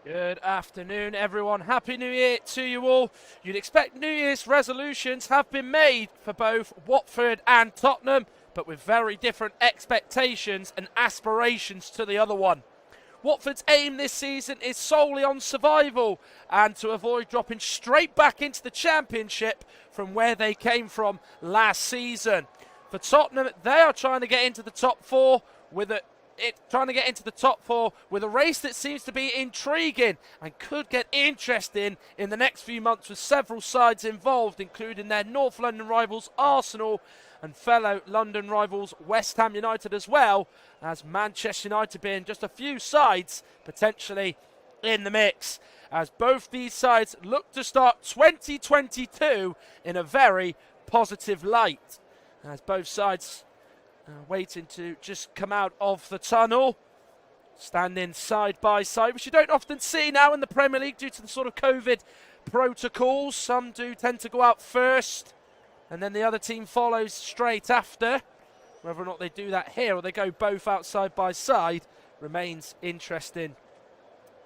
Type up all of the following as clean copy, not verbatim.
Good afternoon, everyone. Happy New Year to you all. You'd expect New Year's resolutions have been made for both Watford and Tottenham, but with very different expectations and aspirations to the other one. Watford's aim this season is solely on survival and to avoid dropping straight back into the Championship from where they came from last season. For Tottenham, they are trying to get into the top four with a race that seems to be intriguing and could get interesting in the next few months, with several sides involved, including their North London rivals Arsenal and fellow London rivals West Ham United, as well as Manchester United being just a few sides potentially in the mix, as both these sides look to start 2022 in a very positive light, as both sides waiting to just come out of the tunnel, standing side by side, which you don't often see now in the Premier League due to the sort of COVID protocols. Some do tend to go out first and then the other team follows straight after. Whether or not they do that here or they go both out side by side remains interesting,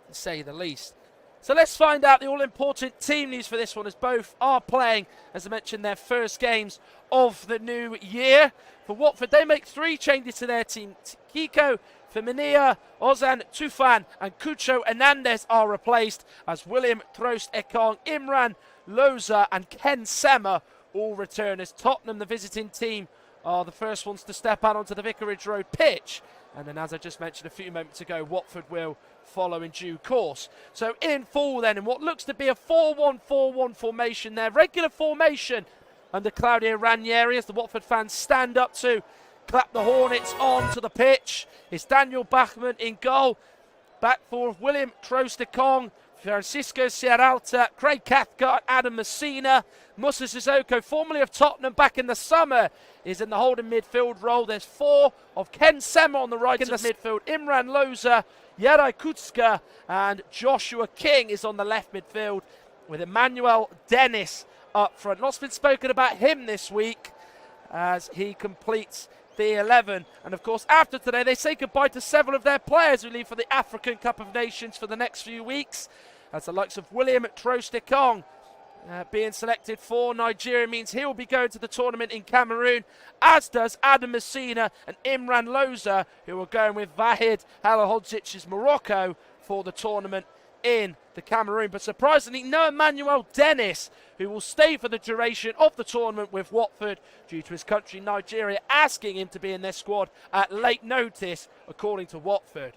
to say the least. So let's find out the all-important team news for this one, as both are playing, as I mentioned, their first games of the new year. For Watford, they make 3 changes to their team. Kiko, Femenia, Ozan Tufan and Cucho Hernandez are replaced, as William Trost-Ekong, Imran Loza and Ken Sema all return, as Tottenham, the visiting team, are the first ones to step out onto the Vicarage Road pitch. And then, as I just mentioned a few moments ago, Watford will follow in due course. So in full then, in what looks to be a 4-1-4-1 formation, their regular formation under Claudio Ranieri, as the Watford fans stand up to clap the Hornets onto the pitch. It's Daniel Bachmann in goal. Back for William Trost-Ekong, Francisco Sierralta, Craig Cathcart, Adam Messina. Musa Sissoko, formerly of Tottenham back in the summer, is in the holding midfield role. There's 4 of Ken Sema on the right in the midfield. Imran Loza, Yaray Kutska and Joshua King is on the left midfield, with Emmanuel Dennis up front. Lots been spoken about him this week as he completes the 11. And of course, after today, they say goodbye to several of their players who leave for the African Cup of Nations for the next few weeks, as the likes of William Trost-Ekong being selected for Nigeria means he will be going to the tournament in Cameroon, as does Adam Messina and Imran Loza, who are going with Vahid Halilhodzic's Morocco for the tournament in the Cameroon. But surprisingly, no Emmanuel Dennis, who will stay for the duration of the tournament with Watford due to his country Nigeria asking him to be in their squad at late notice, according to Watford.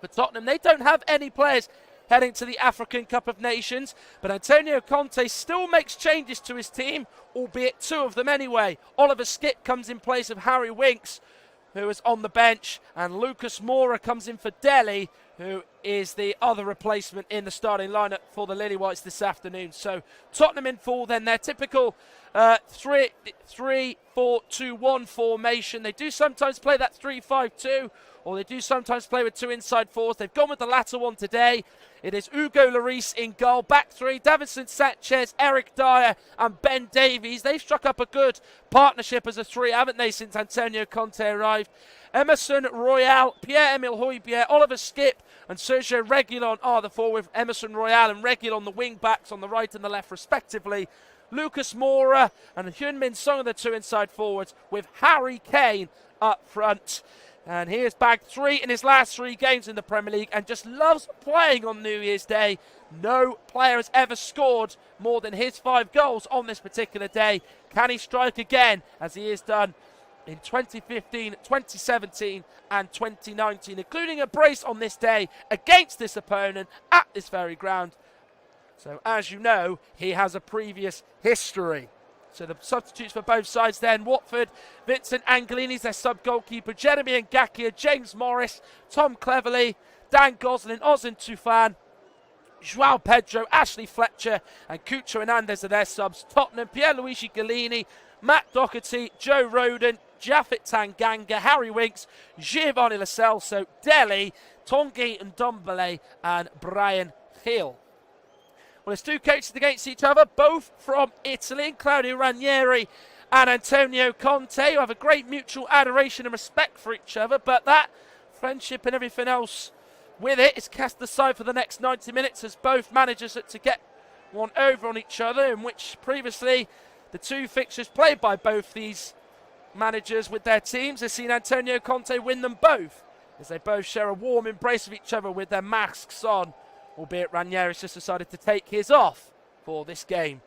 For Tottenham, they don't have any players heading to the African Cup of Nations, but Antonio Conte still makes changes to his team, albeit 2 of them anyway. Oliver Skipp comes in place of Harry Winks, who is on the bench, and Lucas Moura comes in for Delhi, who is the other replacement in the starting lineup for the Lily Whites this afternoon. So Tottenham in full then, their typical 3-4-2-1 formation. They do sometimes play that 3-5-2, or they do sometimes play with 2 inside forwards. They've gone with the latter one today. It is Hugo Lloris in goal. Back 3, Davinson Sanchez, Eric Dyer and Ben Davies. They've struck up a good partnership as a 3, haven't they, since Antonio Conte arrived. Emerson Royal, Pierre-Emile Højbjerg, Oliver Skipp and Sergio Reguilon are the 4, with Emerson Royal and Reguilon the wing-backs on the right and the left respectively. Lucas Moura and Heung-Min Son are the 2 inside forwards, with Harry Kane up front. And he has bagged 3 in his last 3 games in the Premier League and just loves playing on New Year's Day. No player has ever scored more than his 5 goals on this particular day. Can he strike again, as he has done in 2015, 2017 and 2019, including a brace on this day against this opponent at this very ground. So as you know, he has a previous history. So the substitutes for both sides then: Watford, Vincent Angelini's their sub-goalkeeper, Jeremy Ngakia, James Morris, Tom Cleverley, Dan Gosling, Ozan Tufan, Joao Pedro, Ashley Fletcher and Cucho Hernandez are their subs. Tottenham, Pierluigi Galini, Matt Doherty, Joe Rodon, Japhet Tanganga, Harry Winks, Giovanni Lo Celso, Delhi, Tanguy Ndombele and Brian Hill. Well, there's 2 coaches against each other, both from Italy, and Claudio Ranieri and Antonio Conte, who have a great mutual adoration and respect for each other, but that friendship and everything else with it. It's cast aside for the next 90 minutes as both managers had to get one over on each other, in which previously the two fixtures played by both these managers with their teams has seen Antonio Conte win them both, as they both share a warm embrace of each other with their masks on, albeit Ranieri's just decided to take his off for this game.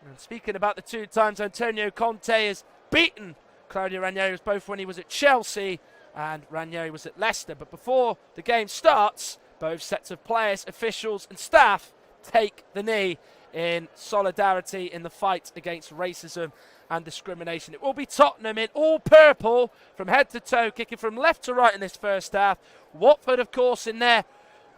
And speaking about the two times Antonio Conte has beaten Claudio Ranieri, both when he was at Chelsea and Ranieri was at Leicester. But before the game starts, both sets of players, officials and staff take the knee in solidarity in the fight against racism and discrimination. It will be Tottenham in all purple from head to toe, kicking from left to right in this first half. Watford, of course, in their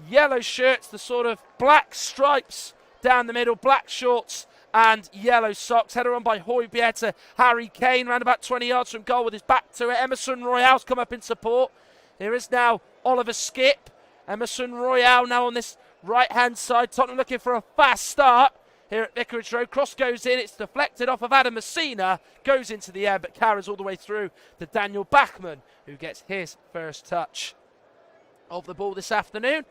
yellow shirts, the sort of black stripes down the middle, black shorts and yellow socks. Header on by Højbjerg to Harry Kane, around about 20 yards from goal with his back to it. Emerson Royale's come up in support. Here is now Oliver Skipp. Emerson Royale now on this right-hand side. Tottenham looking for a fast start here at Vicarage Road. Cross goes in. It's deflected off of Adam Messina. Goes into the air, but carries all the way through to Daniel Bachmann, who gets his first touch of the ball this afternoon.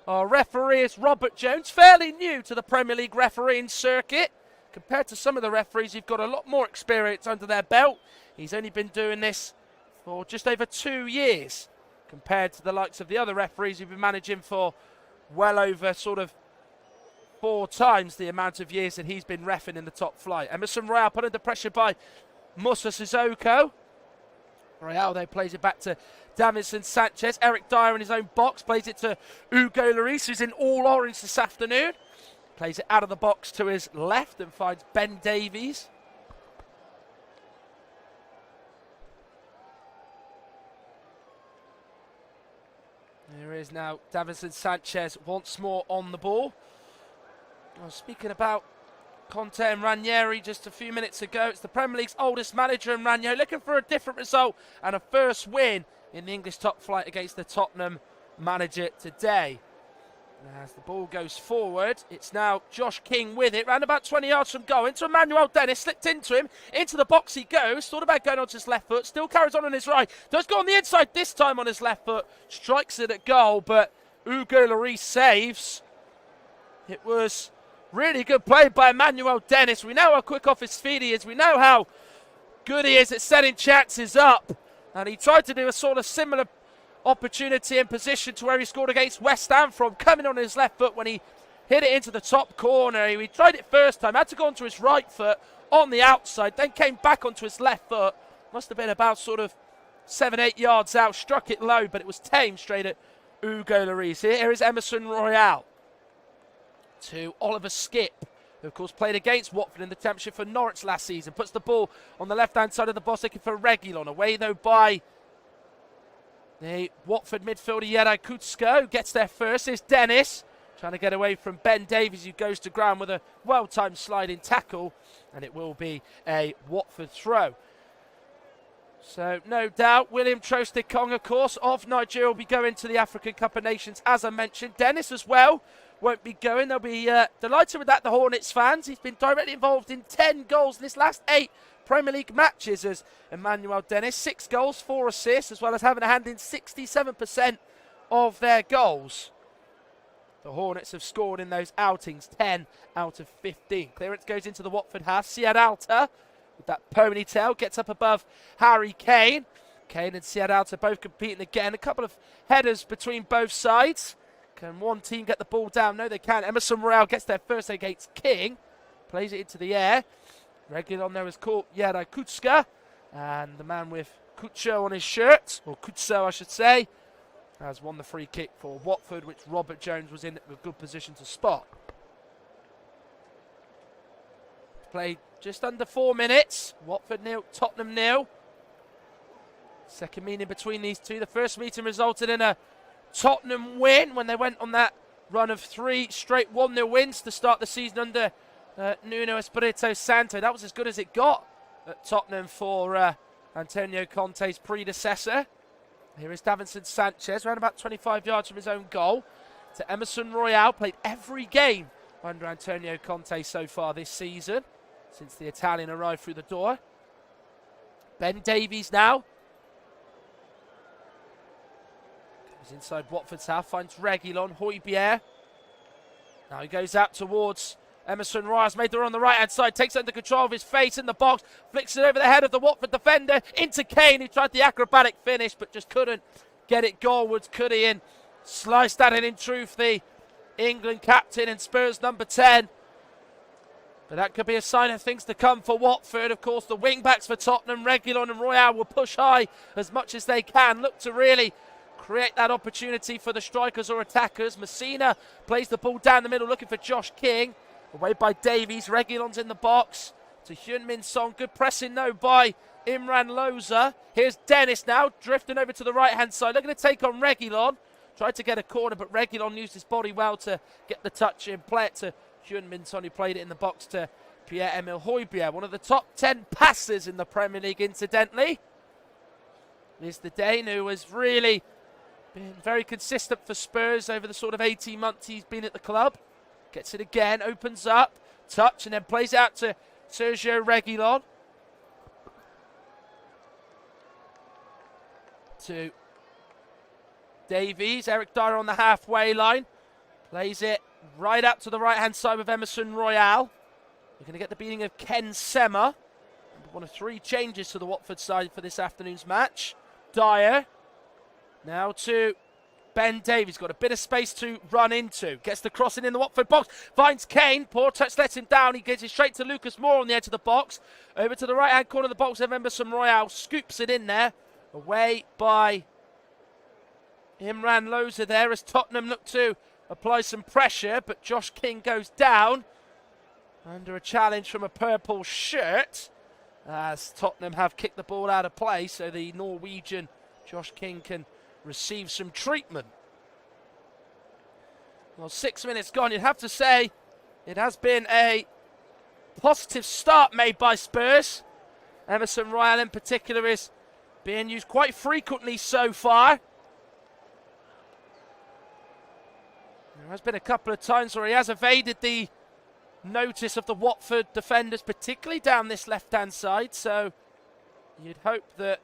Our referee is Robert Jones, fairly new to the Premier League refereeing circuit. Compared to some of the referees who've got a lot more experience under their belt, he's only been doing this for just over 2 years, compared to the likes of the other referees who've been managing for well over sort of 4 times the amount of years that he's been reffing in the top flight. Emerson Royale put under pressure by Musa Sissoko. Royale though plays it back to Davinson Sanchez. Eric Dyer in his own box plays it to Hugo Lloris, who's in all orange this afternoon. Plays it out of the box to his left and finds Ben Davies. There is now Davinson Sanchez once more on the ball. Well, speaking about Conte and Ranieri just a few minutes ago, it's the Premier League's oldest manager and Ranieri looking for a different result and a first win in the English top flight against the Tottenham manager today. As the ball goes forward, it's now Josh King with it, round about 20 yards from goal, into Emmanuel Dennis, slipped into him, into the box he goes, thought about going onto his left foot, still carries on his right, does go on the inside this time on his left foot, strikes it at goal, but Hugo Lloris saves. It was really good play by Emmanuel Dennis. We know how quick off his feet he is, we know how good he is at setting chances up, and he tried to do a sort of similar opportunity and position to where he scored against West Ham from, coming on his left foot when he hit it into the top corner. He tried it first time, had to go onto his right foot on the outside, then came back onto his left foot. Must have been about sort of 7-8 yards out, struck it low, but it was tamed straight at Hugo Lloris. Here is Emerson Royale to Oliver Skipp, who of course played against Watford in the Championship for Norwich last season. Puts the ball on the left-hand side of the box, looking for Reguilon. Away though by the Watford midfielder Jera Kutska, who gets there first. Is Dennis trying to get away from Ben Davies, who goes to ground with a well-timed sliding tackle, and it will be a Watford throw. So no doubt William Troost-Ekong, of course, of Nigeria, will be going to the African Cup of Nations, as I mentioned. Dennis as well won't be going. They'll be delighted with that, the Hornets fans. He's been directly involved in 10 goals in his last 8 Premier League matches as Emmanuel Dennis. 6 goals, 4 assists, as well as having a hand in 67% of their goals. The Hornets have scored in those outings 10 out of 15. Clearance goes into the Watford half. Siad Alta with that ponytail gets up above Harry Kane. Kane and Siad Alta both competing again. A couple of headers between both sides. Can one team get the ball down? No, they can. Emerson Royale gets there first against King. Plays it into the air. Reguilon there has caught Jera Kutska, and the man with Kutcho on his shirt, or Kutso I should say, has won the free kick for Watford, which Robert Jones was in a good position to spot. Played just under 4 minutes. Watford 0, Tottenham 0. Second meeting between these two. The first meeting resulted in a Tottenham win when they went on that run of 3 straight 1-0 wins to start the season under Nuno Espirito Santo. That was as good as it got at Tottenham for Antonio Conte's predecessor. Here is Davinson Sanchez, around about 25 yards from his own goal, to Emerson Royale. Played every game under Antonio Conte so far this season, since the Italian arrived through the door. Ben Davies now. He's inside Watford's half, finds Reguilon, Højbjerg. Now he goes out towards Emerson Royal's made the run on the right-hand side, takes it under control of his face in the box, flicks it over the head of the Watford defender, into Kane, who tried the acrobatic finish, but just couldn't get it goalwards, could he? And sliced at it in truth, the England captain and Spurs number 10. But that could be a sign of things to come for Watford. Of course, the wing-backs for Tottenham, Reguilon and Royal, will push high as much as they can, look to really create that opportunity for the strikers or attackers. Messina plays the ball down the middle, looking for Josh King. Away by Davies, Reguilon's in the box to Heung-Min Son. Good pressing though by Imran Loza. Here's Dennis now, drifting over to the right-hand side, looking to take on Reguilon. Tried to get a corner, but Reguilon used his body well to get the touch in. Play it to Heung-Min Son, who played it in the box to Pierre-Emile Højbjerg. One of the top 10 passers in the Premier League, incidentally, is the Dane, who has really been very consistent for Spurs over the sort of 18 months he's been at the club. Gets it again, opens up, touch, and then plays out to Sergio Reguilon. To Davies, Eric Dyer on the halfway line. Plays it right out to the right-hand side with Emerson Royal. We're going to get the beating of Ken Sema. One of 3 changes to the Watford side for this afternoon's match. Dyer. Now to Ben Davies, got a bit of space to run into. Gets the crossing in the Watford box. Finds Kane. Poor touch lets him down. He gets it straight to Lucas Moore on the edge of the box. Over to the right-hand corner of the box of Emerson Royal. Scoops it in there. Away by Imran Loza there as Tottenham look to apply some pressure. But Josh King goes down under a challenge from a purple shirt. As Tottenham have kicked the ball out of play. So the Norwegian Josh King can receive some treatment. Well, 6 minutes gone. You'd have to say it has been a positive start made by Spurs. Emerson Royal in particular is being used quite frequently so far. There has been a couple of times where he has evaded the notice of the Watford defenders, particularly down this left-hand side, so you'd hope that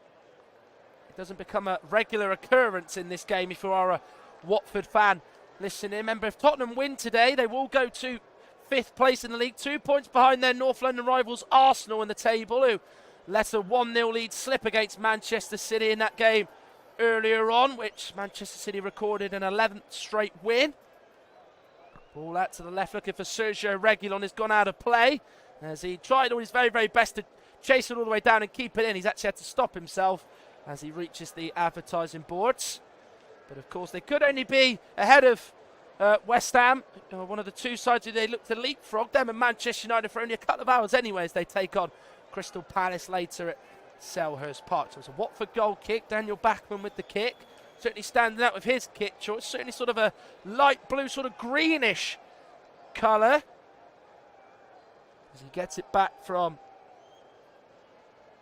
it doesn't become a regular occurrence in this game if you are a Watford fan listening. Remember, if Tottenham win today, they will go to 5th place in the league, 2 points behind their North London rivals Arsenal in the table, who let a 1-0 lead slip against Manchester City in that game earlier on, which Manchester City recorded an 11th straight win. Ball out to the left, looking for Sergio Reguilon, has gone out of play as he tried all his very, very best to chase it all the way down and keep it in. He's actually had to stop himself as he reaches the advertising boards. But of course they could only be ahead of West Ham, one of the 2 sides who they look to leapfrog. Them and Manchester United for only a couple of hours anyway as they take on Crystal Palace later at Selhurst Park. So it's a Watford goal kick, Daniel Bachmann with the kick. Certainly standing out with his kick choice, certainly sort of a light blue, sort of greenish colour. As he gets it back from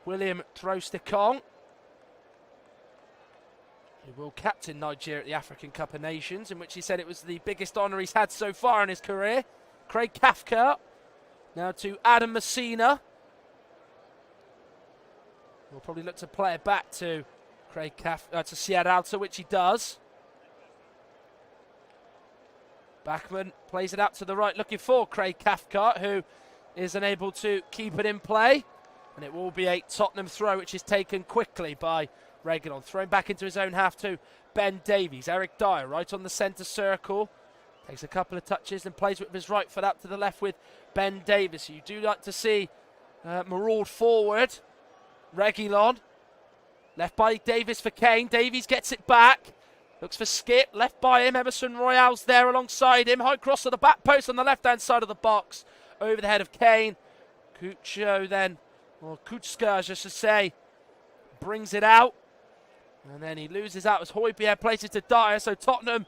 William Troost-Ekong, who will captain Nigeria at the African Cup of Nations, in which he said it was the biggest honour he's had so far in his career. Craig Cathcart, now to Adam Messina. We'll probably look to play it back to Craig to Siad Alta, which he does. Bachmann plays it out to the right, looking for Craig Cathcart, who is unable to keep it in play. And it will be a Tottenham throw, which is taken quickly by Reguilon. Thrown back into his own half to Ben Davies. Eric Dyer right on the centre circle. Takes a couple of touches and plays with his right foot out to the left with Ben Davies. You do like to see maraud forward. Reguilon. Left by Davies for Kane. Davies gets it back. Looks for Skip. Left by him. Emerson Royal's there alongside him. High cross to the back post on the left-hand side of the box. Over the head of Kane. Kucho then, or Kuczka, I should say, brings it out. And then he loses out as Højbjerg plays it to Dyer. So Tottenham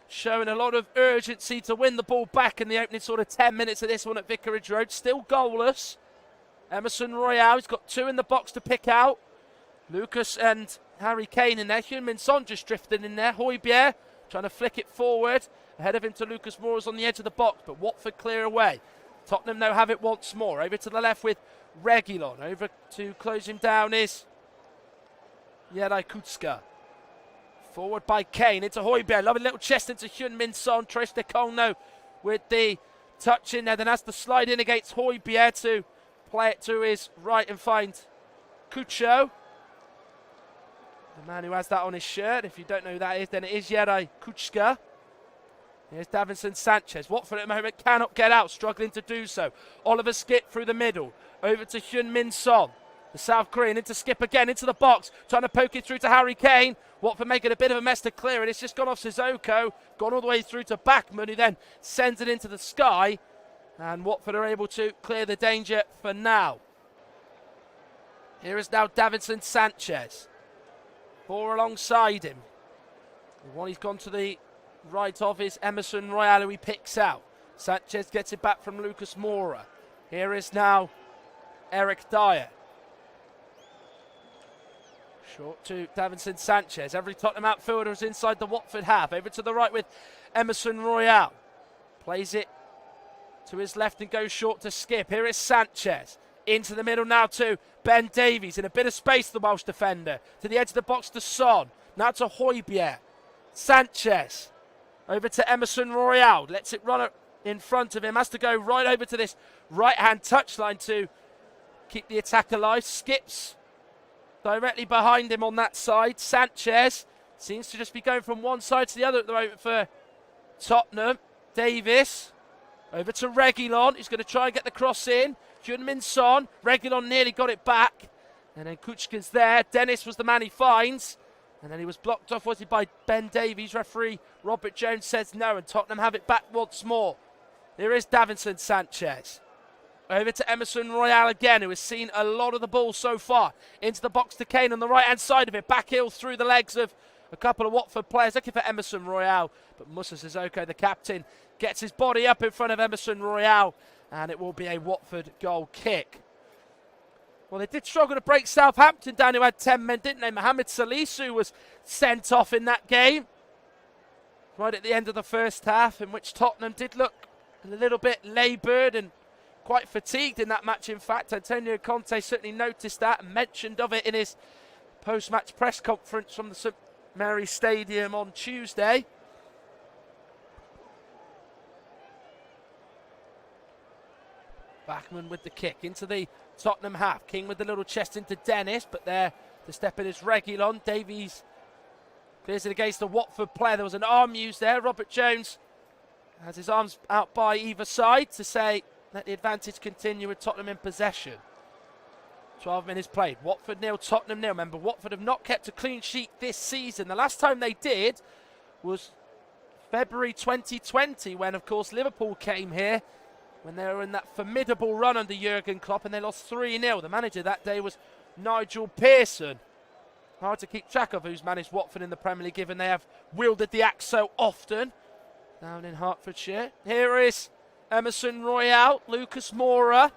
showing a lot of urgency to win the ball back in the opening sort of 10 minutes of this one at Vicarage Road. Still goalless. Emerson Royal, he's got 2 in the box to pick out. Lucas and Harry Kane in there. Heung-Min Son just drifting in there. Højbjerg trying to flick it forward. Ahead of him to Lucas Moore on the edge of the box, but Watford clear away. Tottenham now have it once more. Over to the left with Reguilon. Over to close him down is Jedi Kuczka. Forward by Kane into Højbjerg. Lovely little chest into Heung-Min Son. Trish de Congno with the touch in there. Then has to slide in against Højbjerg to play it to his right and find Kucho. The man who has that on his shirt. If you don't know who that is, then it is Jere Kučka. Here's Davinson Sanchez. Watford at the moment cannot get out, struggling to do so. Oliver Skip through the middle. Over to Heung-Min Son. The South Korean into Skip again, into the box. Trying to poke it through to Harry Kane. Watford making a bit of a mess to clear it. It's just gone off Sissoko. Gone all the way through to Bachmann, who then sends it into the sky. And Watford are able to clear the danger for now. Here is now Davinson Sanchez. Ball alongside him. The one he's gone to the right of is Emerson Royal, who he picks out. Sanchez gets it back from Lucas Moura. Here is now Eric Dyer. Short to Davinson Sanchez. Every Tottenham outfielder is inside the Watford half. Over to the right with Emerson Royal. Plays it to his left and goes short to Skip. Here is Sanchez. Into the middle now to Ben Davies. In a bit of space, the Welsh defender. To the edge of the box to Son. Now to Højbjerg. Sanchez. Over to Emerson Royal. Lets it run in front of him. Has to go right over to this right-hand touchline to keep the attack alive. Skips directly behind him on that side. Sanchez seems to just be going from one side to the other at the moment for Tottenham. Davis. Over to Reguilon. He's going to try and get the cross in. Heung-Min Son. Reguilon nearly got it back. And then Kuchka's there. Dennis was the man he finds. And then he was blocked off, was he, by Ben Davies. Referee Robert Jones says no, and Tottenham have it back once more. There is Davinson Sanchez. Over to Emerson Royal again, who has seen a lot of the ball so far. Into the box to Kane on the right-hand side of it. Backheel through the legs of a couple of Watford players looking for Emerson Royal. But Moussa Sissoko, the captain, gets his body up in front of Emerson Royal. And it will be a Watford goal kick. Well, they did struggle to break Southampton down, who had 10 men, didn't they? Mohamed Salisu was sent off in that game. Right at the end of the first half, in which Tottenham did look a little bit laboured and quite fatigued in that match. In fact, Antonio Conte certainly noticed that and mentioned of it in his post-match press conference from the St Mary's Stadium on Tuesday. Bachmann with the kick into the Tottenham half. King with the little chest into Dennis, but there to step in is Reguilon. Davies clears it against the Watford player. There was an arm used there. Robert Jones has his arms out by either side to say let the advantage continue with Tottenham in possession. 12 minutes played. Watford 0, Tottenham 0. Remember, Watford have not kept a clean sheet this season. The last time they did was February 2020, when, of course, Liverpool came here, when they were in that formidable run under Jurgen Klopp, and they lost 3-0. The manager that day was Nigel Pearson. Hard to keep track of who's managed Watford in the Premier League, given they have wielded the axe so often down in Hertfordshire. Here is Emerson Royal, Lucas Moura,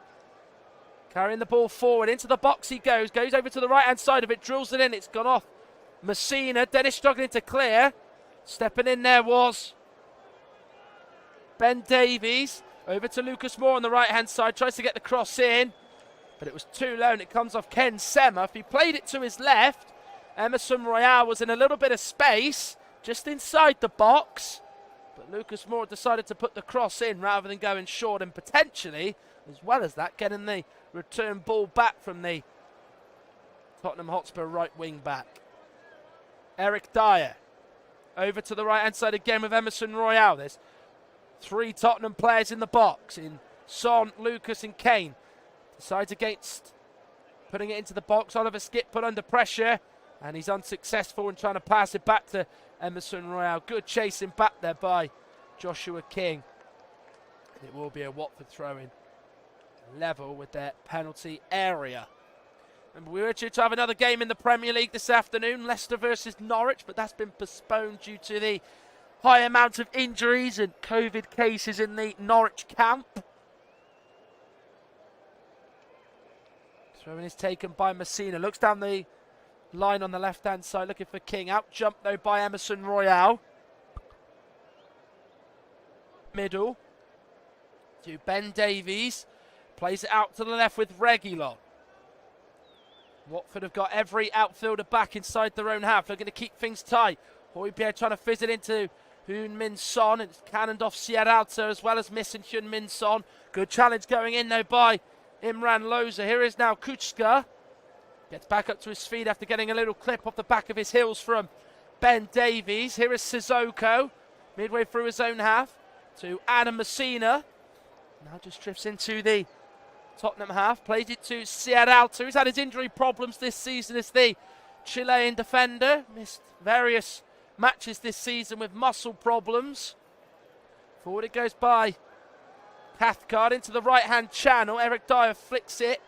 carrying the ball forward. Into the box he goes over to the right-hand side of it, drills it in. It's gone off Messina. Dennis struggling to clear. Stepping in there was Ben Davies. Over to Lucas Moura on the right-hand side. Tries to get the cross in, but it was too low, and it comes off Ken Sema. If he played it to his left, Emerson Royal was in a little bit of space, just inside the box. But Lucas Moura decided to put the cross in rather than going short, and potentially, as well as that, getting the return ball back from the Tottenham Hotspur right wing back. Eric Dyer. Over to the right-hand side again with Emerson Royal. There's 3 Tottenham players in the box, in Son, Lucas and Kane. Decides against putting it into the box. Oliver Skip put under pressure, and he's unsuccessful in trying to pass it back to Emerson Royal. Good chasing back there by Joshua King. And it will be a Watford throw-in, level with their penalty area. And we were due to have another game in the Premier League this afternoon, Leicester versus Norwich, but that's been postponed due to the high amount of injuries and COVID cases in the Norwich camp. Throw-in is taken by Messina. Looks down the line on the left-hand side, looking for King. Out-jumped, though, by Emerson Royal. Middle to Ben Davies. Plays it out to the left with Reguilon. Watford have got every outfielder back inside their own half. They're going to keep things tight. Højbjerg trying to fizz it into Heung-Min Son, and it's cannoned off Sierralta as well as missing Heung-Min Son. Good challenge going in though by Imran Loza. Here is now Kucka. Gets back up to his feet after getting a little clip off the back of his heels from Ben Davies. Here is Sissoko, midway through his own half, to Adam Messina. Now just drifts into the Tottenham half. Plays it to Sierralta, who's had his injury problems this season as the Chilean defender. Missed various matches this season with muscle problems. Forward it goes by Cathcart into the right-hand channel. Eric Dyer flicks it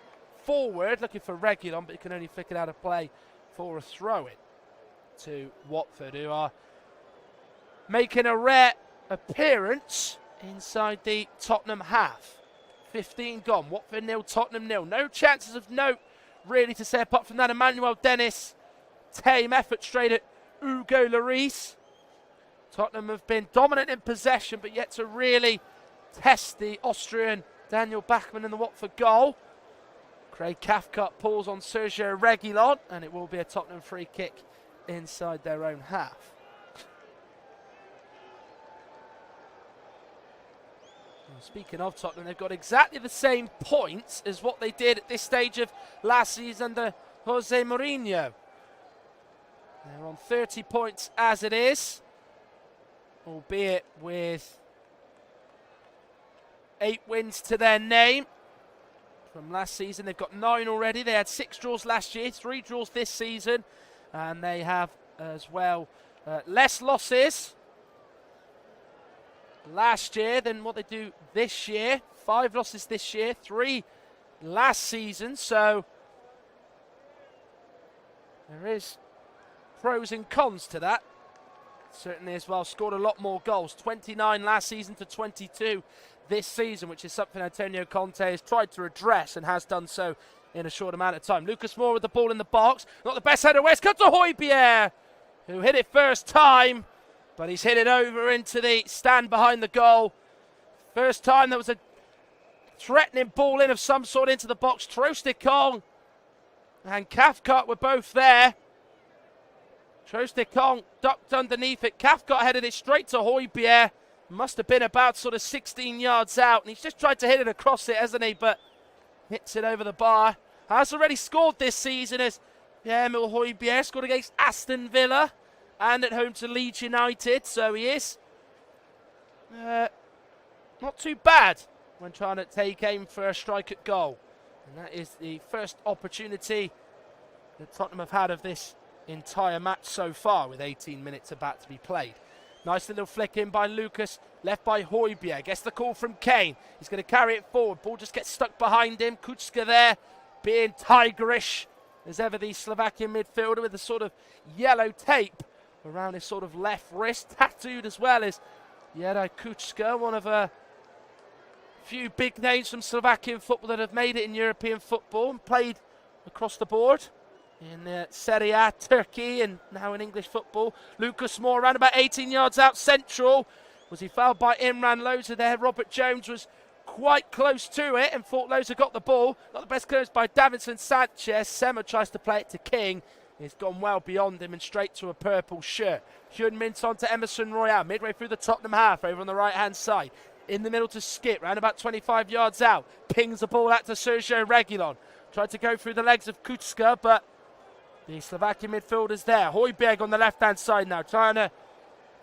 forward, looking for Reguilon, but he can only flick it out of play for a throw-in to Watford, who are making a rare appearance inside the Tottenham half. 15 gone, Watford 0, Tottenham 0. No chances of note really to say apart from that Emmanuel Dennis tame effort straight at Hugo Lloris. Tottenham have been dominant in possession but yet to really test the Austrian Daniel Bachmann in the Watford goal. Craig Cathcart pulls on Sergio Reguilon, and it will be a Tottenham free kick inside their own half. And speaking of Tottenham, they've got exactly the same points as what they did at this stage of last season under Jose Mourinho. They're on 30 points as it is, albeit with 8 wins to their name. From last season, they've got 9 already. They had 6 draws last year, 3 draws this season, and they have as well less losses last year than what they do this year. 5 losses this year, 3 last season, so there is pros and cons to that. Certainly as well, scored a lot more goals, 29 last season to 22 this season, which is something Antonio Conte has tried to address and has done so in a short amount of time. Lucas Moura with the ball in the box. Not the best header. West cut to Højbjerg, who hit it first time, but he's hit it over into the stand behind the goal. First time there was a threatening ball in of some sort into the box. Trostikong and Cathcart were both there. Trostikong ducked underneath it. Cathcart headed it straight to Højbjerg. Must have been about sort of 16 yards out, and he's just tried to hit it across it, hasn't he? But hits it over the bar. Has already scored this season as Emil Højbjerg scored against Aston Villa and at home to Leeds United, so he is not too bad when trying to take aim for a strike at goal. And that is the first opportunity that Tottenham have had of this entire match so far, with 18 minutes about to be played. Nice little flick in by Lucas, left by Højbjerg. Gets the call from Kane. He's going to carry it forward. Ball just gets stuck behind him. Kucka there, being tigerish as ever, the Slovakian midfielder with the sort of yellow tape around his sort of left wrist. Tattooed as well as Jere Kucka, one of a few big names from Slovakian football that have made it in European football and played across the board in Serie A, Turkey, and now in English football. Lucas Moura around about 18 yards out central. Was he fouled by Imran Loza there? Robert Jones was quite close to it and thought Loza got the ball. Not the best clearance by Davinson Sanchez. Sema tries to play it to King. He's gone well beyond him and straight to a purple shirt. Heung-Min Son to Emerson Royale, midway through the Tottenham half, over on the right-hand side. In the middle to Skip, round about 25 yards out. Pings the ball out to Sergio Reguilon. Tried to go through the legs of Kucka, but the Slovakian midfielder's there. Højbjerg on the left-hand side now, trying to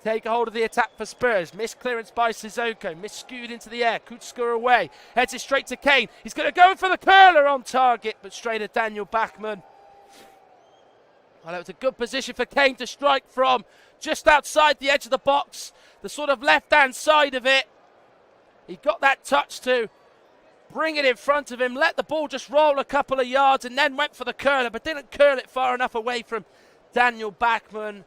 take a hold of the attack for Spurs. Missed clearance by Sissoko. Miscued into the air. Kucka away. Heads it straight to Kane. He's going to go for the curler on target, but straight at Daniel Bachmann. Well, it was a good position for Kane to strike from, just outside the edge of the box, the sort of left-hand side of it. He got that touch to bring it in front of him, let the ball just roll a couple of yards, and then went for the curler, but didn't curl it far enough away from Daniel Bachmann,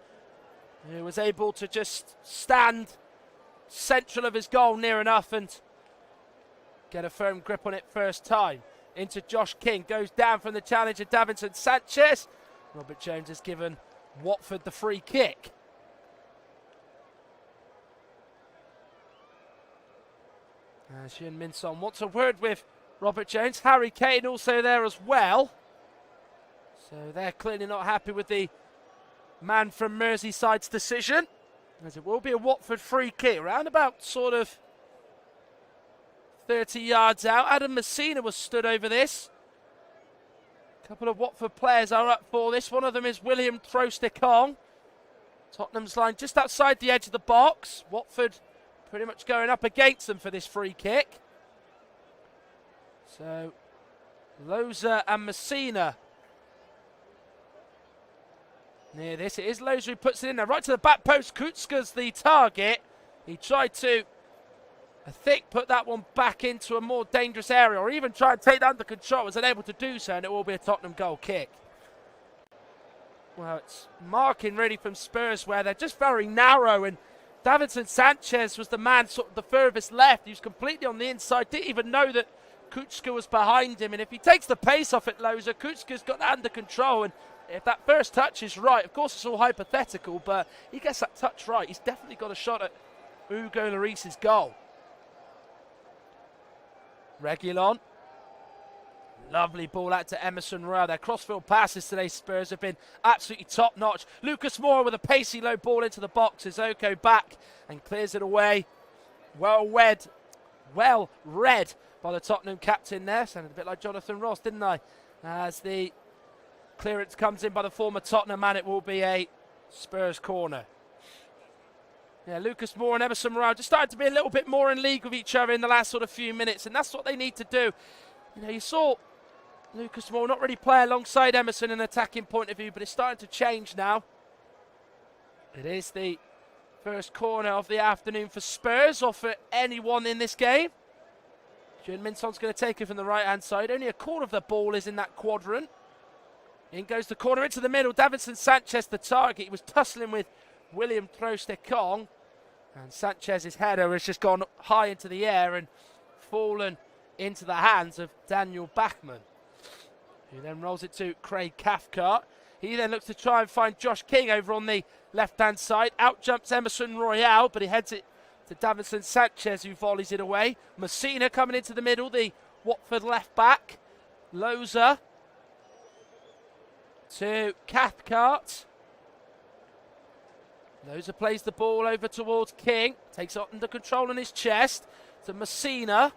who was able to just stand central of his goal near enough and get a firm grip on it first time. Into Josh King, goes down from the challenger Davinson Sanchez. Robert Jones has given Watford the free kick. Heung-Min Son wants a word with Robert Jones. Harry Kane also there as well. So they're clearly not happy with the man from Merseyside's decision, as it will be a Watford free kick, around about sort of 30 yards out. Adam Messina was stood over this. A couple of Watford players are up for this. One of them is William Trostekong. Tottenham's line just outside the edge of the box. Watford pretty much going up against them for this free kick. So Loza and Messina near this. It is Loza who puts it in there, right to the back post. Kutska's the target. He tried to, I think, put that one back into a more dangerous area, or even try and take that under control. Was unable to do so, and it will be a Tottenham goal kick. Well, it's marking really from Spurs where they're just very narrow, and Davinson Sanchez was the man sort of the furthest left. He was completely on the inside, didn't even know that Kutska was behind him, and if he takes the pace off it, Loza, Kutska's got that under control, and if that first touch is right, of course it's all hypothetical, but he gets that touch right, he's definitely got a shot at Hugo Lloris's goal. Reguilon. Lovely ball out to Emerson Royal. Their crossfield passes today, Spurs, have been absolutely top-notch. Lucas Moura with a pacey low ball into the box. Sissoko back and clears it away. Well read by the Tottenham captain there. Sounded a bit like Jonathan Ross, didn't I? As the clearance comes in by the former Tottenham man, it will be a Spurs corner. Yeah, Lucas Moura and Emerson Royal just started to be a little bit more in league with each other in the last sort of few minutes, and that's what they need to do. You know, you saw Lucas Moura not really play alongside Emerson in an attacking point of view, but it's starting to change now. It is the first corner of the afternoon for Spurs, or for anyone in this game. Heung-Min Son's going to take it from the right-hand side. Only a quarter of the ball is in that quadrant. In goes the corner into the middle. Davinson Sanchez, the target. He was tussling with William Trostekong. And Sanchez's header has just gone high into the air and fallen into the hands of Daniel Bachmann, who then rolls it to Craig Cathcart. He then looks to try and find Josh King over on the left-hand side. Out jumps Emerson Royal, but he heads it to Davinson Sanchez, who volleys it away. Messina coming into the middle, the Watford left-back. Loza to Cathcart. Loza plays the ball over towards King. Takes it under control in his chest to Messina.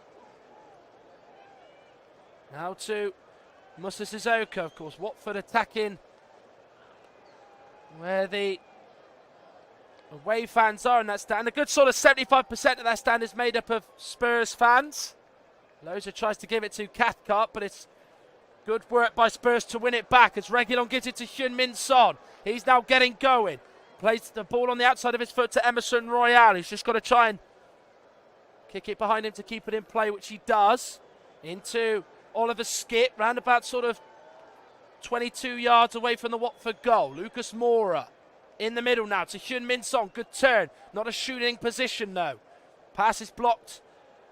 Now to Musa Sissoko, of course. Watford attacking where the away fans are in that stand. A good sort of 75% of that stand is made up of Spurs fans. Loza tries to give it to Cathcart, but it's good work by Spurs to win it back as Reguilon gives it to Heung-Min Son. He's now getting going. Plays the ball on the outside of his foot to Emerson Royal. He's just got to try and kick it behind him to keep it in play, which he does. Into Oliver Skipp, round about sort of 22 yards away from the Watford goal. Lucas Moura in the middle now to Heung-Min Son. Good turn. Not a shooting position, though. Pass is blocked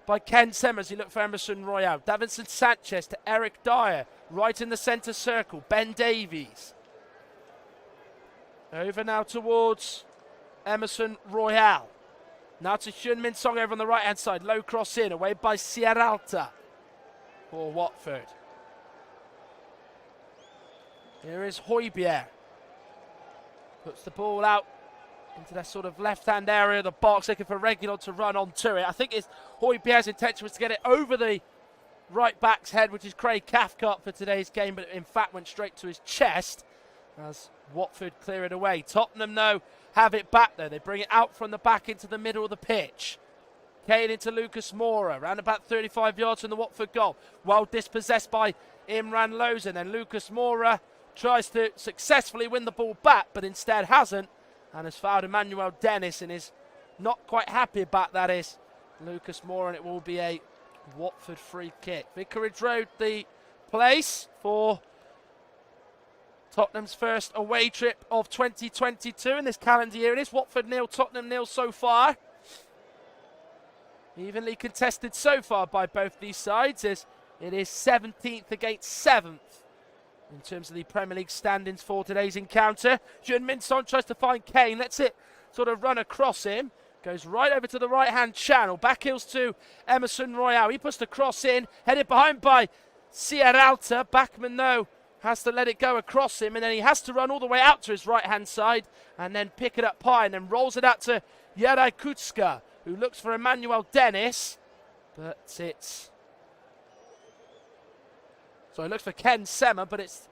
by Ken Semmers. He looked for Emerson Royal. Davinson Sanchez to Eric Dyer. Right in the centre circle. Ben Davies. Over now towards Emerson Royal. Now to Heung-Min Son over on the right-hand side. Low cross in. Away by Sierralta for Watford. Here is Højbjerg. Puts the ball out into that sort of left-hand area of the box, looking for Reguilon to run onto it. I think it's Højbjerg's intention was to get it over the right-back's head, which is Craig Cathcart for today's game, but in fact went straight to his chest as Watford clear it away. Tottenham, though, have it back, though. They bring it out from the back into the middle of the pitch. Kane into Lucas Moura, around about 35 yards from the Watford goal. Well dispossessed by Imran Loza. Then Lucas Moura tries to successfully win the ball back, but instead hasn't, and has fouled Emmanuel Dennis and is not quite happy about that, is Lucas Moura, and it will be a Watford free kick. Vicarage Road, the place for Tottenham's first away trip of 2022 in this calendar year. It is Watford 0, Tottenham 0 so far. Evenly contested so far by both these sides, as it is 17th against 7th in terms of the Premier League standings for today's encounter. Heung-Min Son tries to find Kane, lets it sort of run across him. Goes right over to the right-hand channel. Back heels to Emerson Royal. He puts the cross in, headed behind by Sierralta. Bachmann, though, has to let it go across him, and then he has to run all the way out to his right-hand side and then pick it up high and then rolls it out to Jere Kutska, who looks for Emmanuel Dennis, but it's... So he looks for Ken Sema, but it's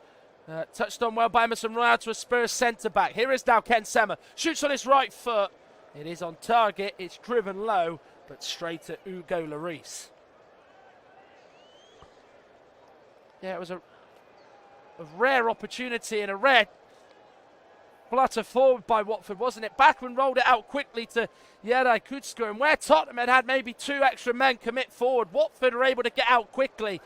touched on well by Emerson Royal to a Spurs centre-back. Here is now Ken Sema. Shoots on his right foot. It is on target. It's driven low, but straight to Hugo Lloris. Yeah, it was a rare opportunity and a rare flutter forward by Watford, wasn't it? Bachmann rolled it out quickly to Jere Kutska, and where Tottenham had maybe 2 extra men commit forward, Watford are able to get out quickly.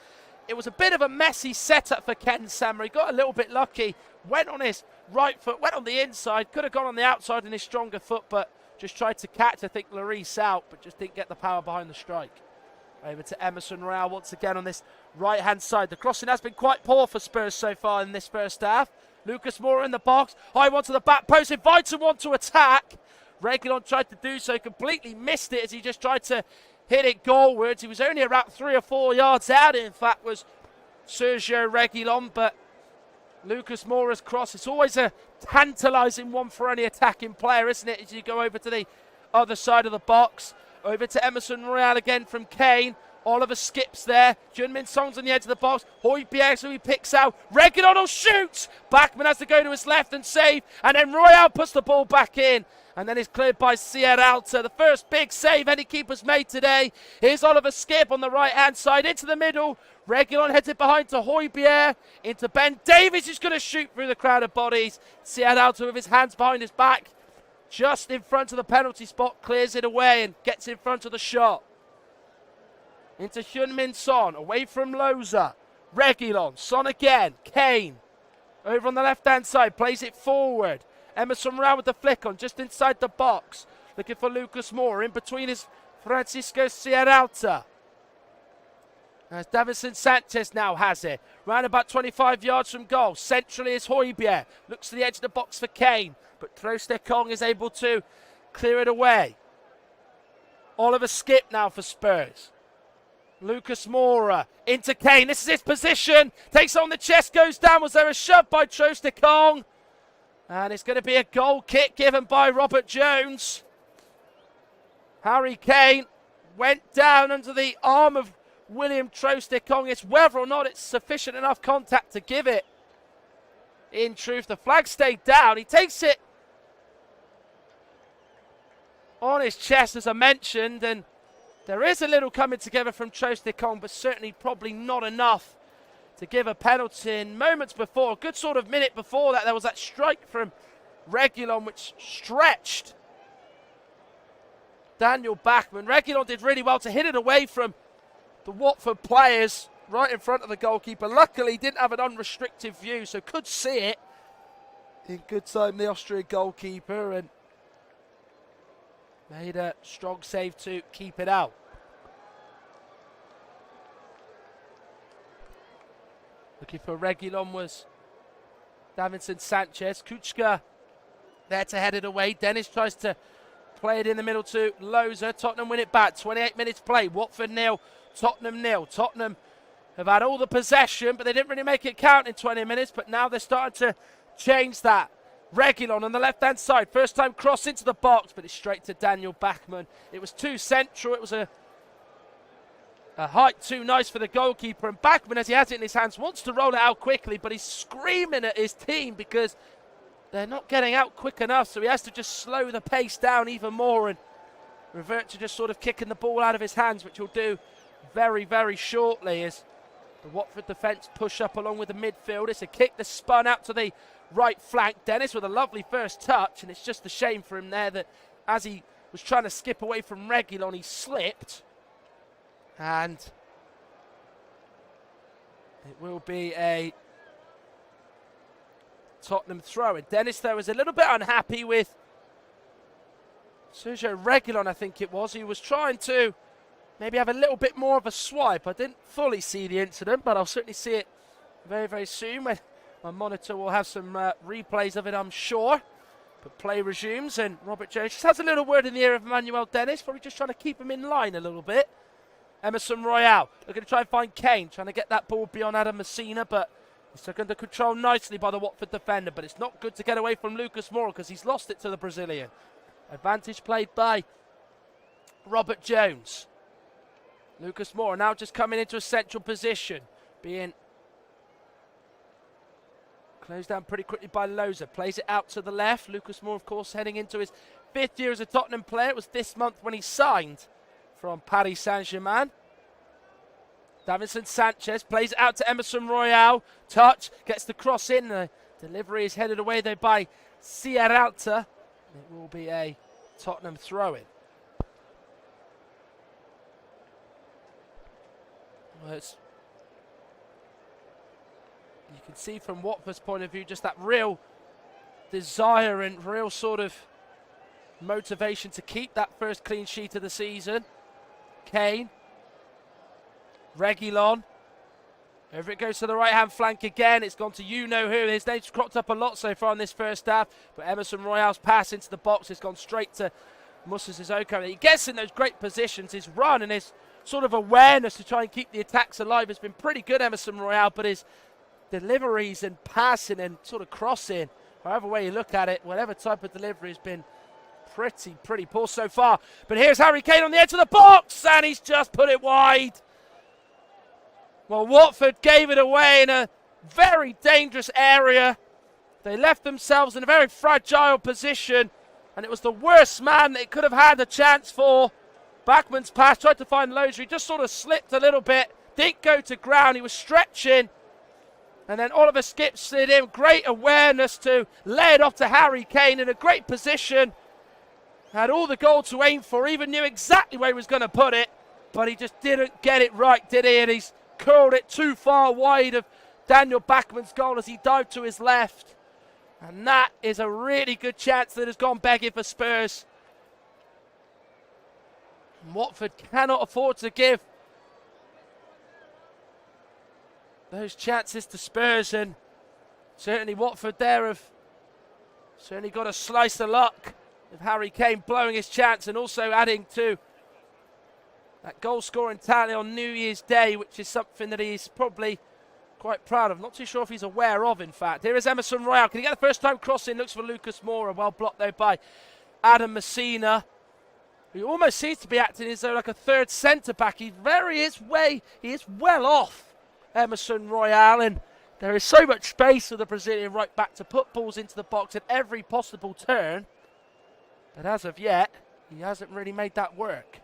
It was a bit of a messy setup for Ken Sema. He got a little bit lucky, went on his right foot, went on the inside, could have gone on the outside in his stronger foot, but just tried to catch, I think, Lloris out, but just didn't get the power behind the strike. Over to Emerson Royal once again on this right-hand side. The crossing has been quite poor for Spurs so far in this first half. Lucas Moura in the box. High one to the back post. Invites him on to attack. Reguilon tried to do so. Completely missed it as he just tried to hit it goalwards. He was only about 3 or 4 yards out, in fact, was Sergio Reguilon. But Lucas Moura's cross, it's always a tantalising one for any attacking player, isn't it? As you go over to the other side of the box. Over to Emerson Royal again from Kane. Oliver skips there. Heung-Min Son's on the edge of the box. Højbjerg, who he picks out. Reguilon will shoot. Bachmann has to go to his left and save. And then Royal puts the ball back in. And then it's cleared by Sierralta. The first big save any keeper's made today. Here's Oliver Skip on the right-hand side. Into the middle. Reguilon heads it behind to Højbjerg. Into Ben Davies, who's going to shoot through the crowd of bodies. Sierralta with his hands behind his back. Just in front of the penalty spot, clears it away and gets in front of the shot. Into Heung-Min Son, away from Loza. Reguilon, Son again, Kane. Over on the left-hand side, plays it forward. Emerson Royal with the flick on, just inside the box. Looking for Lucas Moura, in between is Francisco Sierralta. As Davinson Sanchez now has it. Round about 25 yards from goal. Centrally is Højbjerg. Looks to the edge of the box for Kane. But Troost-Ekong is able to clear it away. Oliver Skip now for Spurs. Lucas Moura into Kane. This is his position. Takes on the chest, goes down. Was there a shove by Troost-Ekong? And it's going to be a goal kick given by Robert Jones. Harry Kane went down under the arm of William Troost-Ekong. It's whether or not it's sufficient enough contact to give it. In truth, the flag stayed down. He takes it on his chest, as I mentioned, and there is a little coming together from Troost-Ekong, but certainly probably not enough to give a penalty. In moments before, a good sort of minute before that, there was that strike from Reguilon which stretched Daniel Bachmann. Reguilon did really well to hit it away from the Watford players right in front of the goalkeeper. Luckily, he didn't have an unrestricted view, so could see it in good time, the Austrian goalkeeper, and made a strong save to keep it out. Looking for Reguilon was Davinson Sanchez. Kuchka there to head it away. Dennis tries to play it in the middle to Loza. Tottenham win it back. 28 minutes play. Watford 0, Tottenham 0. Tottenham have had all the possession, but they didn't really make it count in 20 minutes. But now they're starting to change that. Reguilon on the left-hand side. First time cross into the box, but it's straight to Daniel Bachmann. It was too central. It was a height too nice for the goalkeeper. And Bachmann, as he has it in his hands, wants to roll it out quickly, but he's screaming at his team because they're not getting out quick enough. So he has to just slow the pace down even more and revert to just sort of kicking the ball out of his hands, which he'll do very, very shortly as the Watford defence push up along with the midfield. It's a kick that's spun out to the right flank. Dennis with a lovely first touch, and it's just a shame for him there that as he was trying to skip away from Reguilon, he slipped. And it will be a Tottenham throw. And Dennis, though, was a little bit unhappy with Sergio Reguilon, I think it was. He was trying to maybe have a little bit more of a swipe. I didn't fully see the incident, but I'll certainly see it very, very soon when my monitor will have some replays of it, I'm sure. But play resumes, and Robert Jones just has a little word in the ear of Emmanuel Dennis, probably just trying to keep him in line a little bit. Emerson Royal looking to try and find Kane, trying to get that ball beyond Adam Messina, but He's took under control nicely by the Watford defender, but it's not good to get away from Lucas Moura because he's lost it to the Brazilian. Advantage played by Robert Jones. Lucas Moura now just coming into a central position, being closed down pretty quickly by Loza. Plays it out to the left. Lucas Moura, of course, heading into his 5th year as a Tottenham player. It was this month when he signed from Paris Saint-Germain. Davinson Sanchez plays it out to Emerson Royal. Touch, gets the cross in. The delivery is headed away though by Sierralta. It will be a Tottenham throw-in. Well, you can see from Watford's point of view just that real desire and real sort of motivation to keep that first clean sheet of the season. Kane. Reguilon. Over it goes to the right-hand flank again. It's gone to you-know-who. His name's cropped up a lot so far in this first half. But Emerson Royal's pass into the box has gone straight to Moussa Sissoko. He gets in those great positions. His run and his sort of awareness to try and keep the attacks alive has been pretty good, Emerson Royal. But his deliveries and passing and sort of crossing, however way you look at it, whatever type of delivery has been pretty poor so far. But here's Harry Kane on the edge of the box, and he's just put it wide. Well, Watford gave it away in a very dangerous area. They left themselves in a very fragile position, and it was the worst man they could have had a chance for. Bachmann's pass, tried to find Loza, he just sort of slipped a little bit, didn't go to ground, he was stretching. And then Oliver Skipp slid in, great awareness to lay it off to Harry Kane in a great position. Had all the goal to aim for, even knew exactly where he was going to put it, but he just didn't get it right, did he? And he's curled it too far wide of Daniel Bachmann's goal as he dived to his left. And that is a really good chance that has gone begging for Spurs. And Watford cannot afford to give those chances to Spurs, and certainly Watford there have certainly got a slice of luck of Harry Kane blowing his chance and also adding to that goal-scoring tally on New Year's Day, which is something that he's probably quite proud of. Not too sure if he's aware of, in fact. Here is Emerson Royal. Can he get the first-time crossing? Looks for Lucas Moura. Well blocked, though, by Adam Messina, who almost seems to be acting as though like a third centre-back. He is well off, Emerson Royal, and there is so much space for the Brazilian right back to put balls into the box at every possible turn. But as of yet, he hasn't really made that work.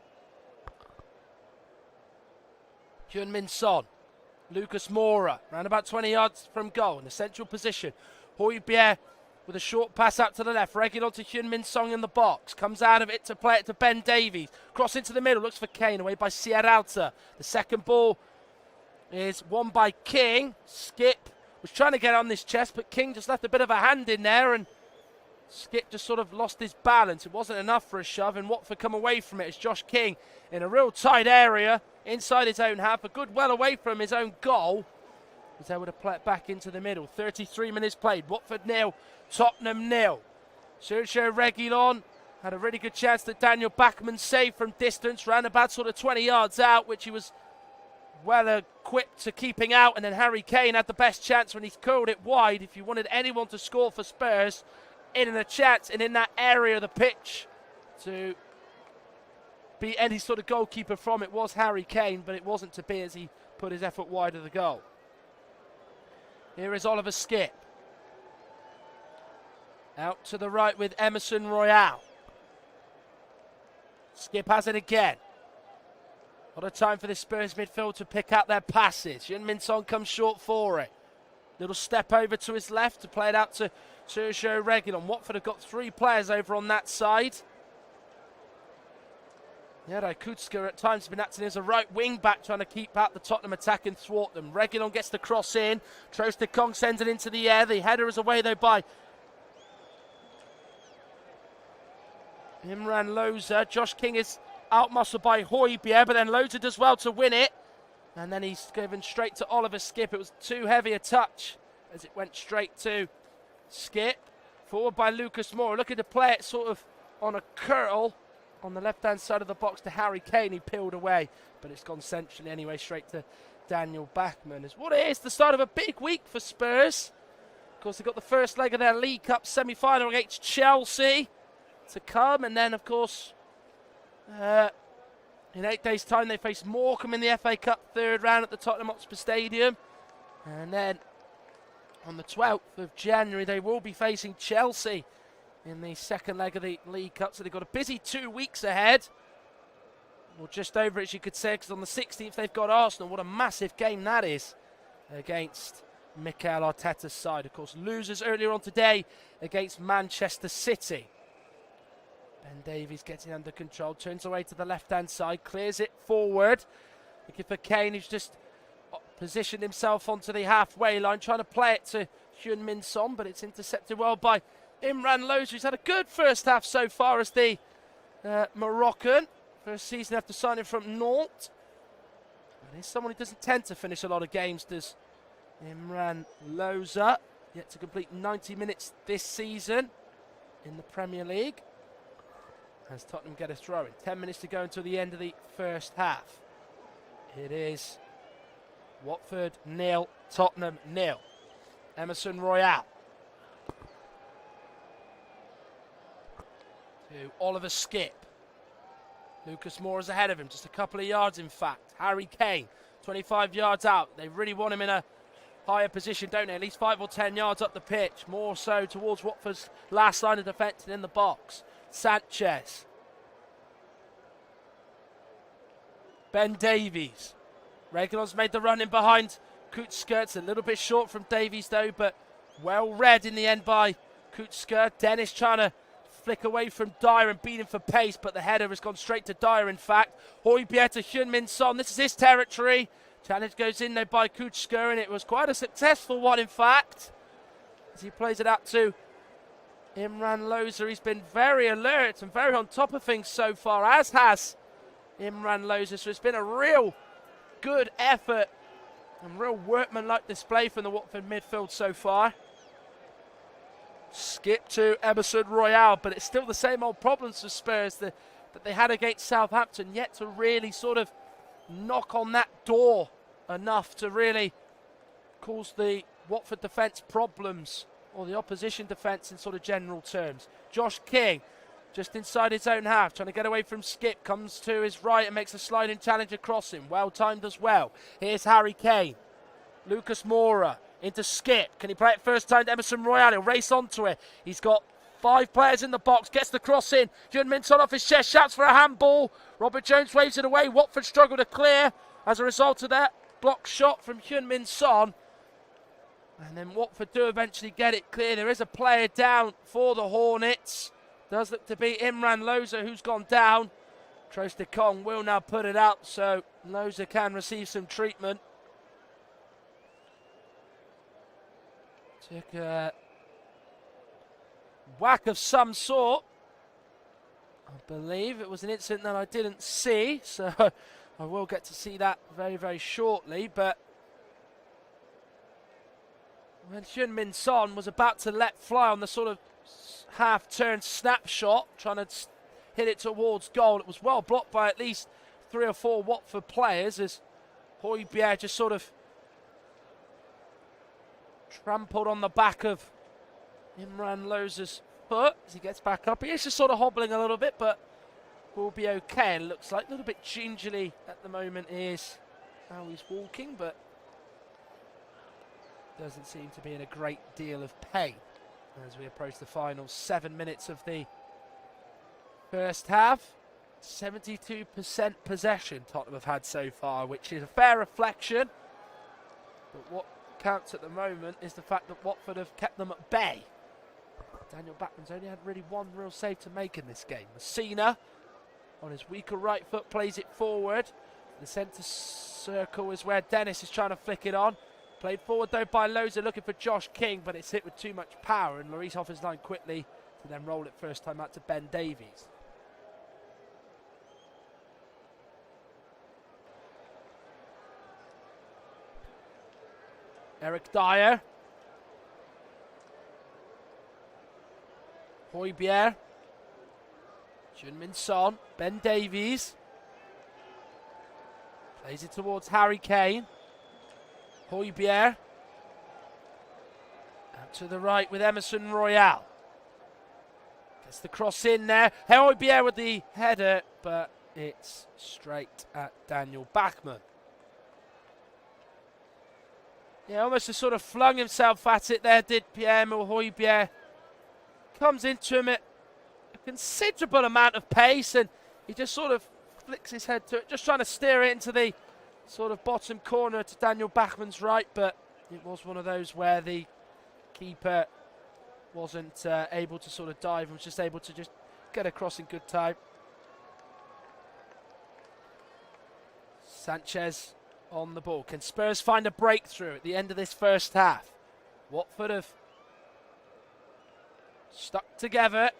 Heung-Min Son, Lucas Moura, around about 20 yards from goal in the central position. Højbjerg with a short pass out to the left. Reguilon to Heung-Min Son in the box. Comes out of it to play it to Ben Davies. Cross into the middle, looks for Kane, away by Sierralta. The second ball is won by King. Skip was trying to get on this chest, but King just left a bit of a hand in there, and Skip just sort of lost his balance. It wasn't enough for a shove, and Watford come away from it as Josh King in a real tight area inside his own half, a good well away from his own goal, was able to play it back into the middle. 33 minutes played. Watford 0, Tottenham 0. Sergio Reguilon had a really good chance that Daniel Bachmann saved from distance, round about sort of 20 yards out, which he was well equipped to keeping out. And then Harry Kane had the best chance when he curled it wide. If you wanted anyone to score for Spurs in a chance and in that area of the pitch to be any sort of goalkeeper from, it was Harry Kane, but it wasn't to be as he put his effort wide of the goal. Here is Oliver Skipp. Out to the right with Emerson Royal. Skipp has it again. What a time for the Spurs midfield to pick out their passes. Heung-Min Son comes short for it. Little step over to his left to play it out to Sergio Reguilon. Watford have got 3 players over on that side. Yeah, Kutska at times has been acting as a right wing back, trying to keep out the Tottenham attack and thwart them. Reguilon gets the cross in. Kong sends it into the air. The header is away though by Imran Loza. Josh King is outmuscled by Højbjerg, but then Loza does well to win it. And then he's given straight to Oliver Skipp. It was too heavy a touch as it went straight to Skipp. Forward by Lucas Moura, looking to play it sort of on a curl on the left-hand side of the box to Harry Kane, he peeled away, but it's gone centrally anyway, straight to Daniel Bachmann. It's what it is, the start of a big week for Spurs. Of course, they've got the first leg of their League Cup semi-final against Chelsea to come, and then, of course, in 8 days' time, they face Morecambe in the FA Cup third round at the Tottenham Hotspur Stadium. And then on the 12th of January, they will be facing Chelsea in the second leg of the League Cup. So they've got a busy 2 weeks ahead. Or just over it, as you could say, because on the 16th, they've got Arsenal. What a massive game that is against Mikel Arteta's side. Of course, losers earlier on today against Manchester City. Ben Davies gets it under control, turns away to the left-hand side, clears it forward. Looking for Kane, who's just positioned himself onto the halfway line, trying to play it to Heung-Min Son, but it's intercepted well by Imran Loza, who's had a good first half so far as the Moroccan. First season after signing from Nantes. And he's someone who doesn't tend to finish a lot of games, does Imran Loza. Yet to complete 90 minutes this season in the Premier League. As Tottenham get a throw in. 10 minutes to go until the end of the first half. It is Watford 0, Tottenham 0. Emerson Royal to Oliver Skipp. Lucas Moura's ahead of him, just a couple of yards in fact. Harry Kane, 25 yards out. They really want him in a higher position, don't they? At least 5 or 10 yards up the pitch. More so towards Watford's last line of defence and in the box. Sanchez. Ben Davies. Reguilon's made the run in behind Kutskert. A little bit short from Davies though, but well read in the end by Kutskert. Dennis trying to flick away from Dyer and beat him for pace, but the header has gone straight to Dyer in fact. Højbjerg to Heung-Min Son. This is his territory. Challenge goes in there by Kutskert, and it was quite a successful one in fact. As he plays it out to Imran Loza. He's been very alert and very on top of things so far, as has Imran Loza. So it's been a real good effort and real workmanlike display from the Watford midfield so far. Skip to Emerson Royal, but it's still the same old problems for Spurs that they had against Southampton, yet to really sort of knock on that door enough to really cause the Watford defence problems, or the opposition defence in sort of general terms. Josh King, just inside his own half, trying to get away from Skip, comes to his right and makes a sliding challenge across him. Well timed as well. Here's Harry Kane. Lucas Moura into Skip. Can he play it first time to Emerson Royal? He'll race onto it. He's got 5 players in the box, gets the cross in. Heung-Min Son off his chest, shouts for a handball. Robert Jones waves it away. Watford struggle to clear as a result of that block shot from Heung-Min Son. And then Watford do eventually get it clear. There is a player down for the Hornets. Does look to be Imran Loza who's gone down. Troost-Ekong will now put it out, so Loza can receive some treatment. Took a whack of some sort. I believe it was an incident that I didn't see, so I will get to see that very, very shortly. But when Heung-Min Son was about to let fly on the sort of half-turn snapshot, trying to hit it towards goal, it was well blocked by at least 3 or 4 Watford players as Højbjerg just sort of trampled on the back of Imran Loza's foot as he gets back up. He is just sort of hobbling a little bit, but will be okay. And looks like a little bit gingerly at the moment is how he's walking, but doesn't seem to be in a great deal of pain as we approach the final 7 minutes of the first half. 72% possession Tottenham have had so far, which is a fair reflection. But what counts at the moment is the fact that Watford have kept them at bay. Daniel Bachmann's only had really one real save to make in this game. Messina, on his weaker right foot, plays it forward. The centre circle is where Dennis is trying to flick it on. Played forward though by Loza, looking for Josh King, but it's hit with too much power, and Maurice offers line quickly to then roll it first time out to Ben Davies. Eric Dyer. Højbjerg. Heung-Min Son, Ben Davies. Plays it towards Harry Kane. Højbjerg. Out to the right with Emerson Royal. Gets the cross in there. Højbjerg with the header, but it's straight at Daniel Bachmann. Yeah, almost just sort of flung himself at it there, did Pierre-Emile Højbjerg. Comes into him at a considerable amount of pace, and he just sort of flicks his head to it, just trying to steer it into the sort of bottom corner to Daniel Bachmann's right, but it was one of those where the keeper wasn't able to sort of dive and was just able to just get across in good time. Sanchez on the ball. Can Spurs find a breakthrough at the end of this first half? Watford have stuck together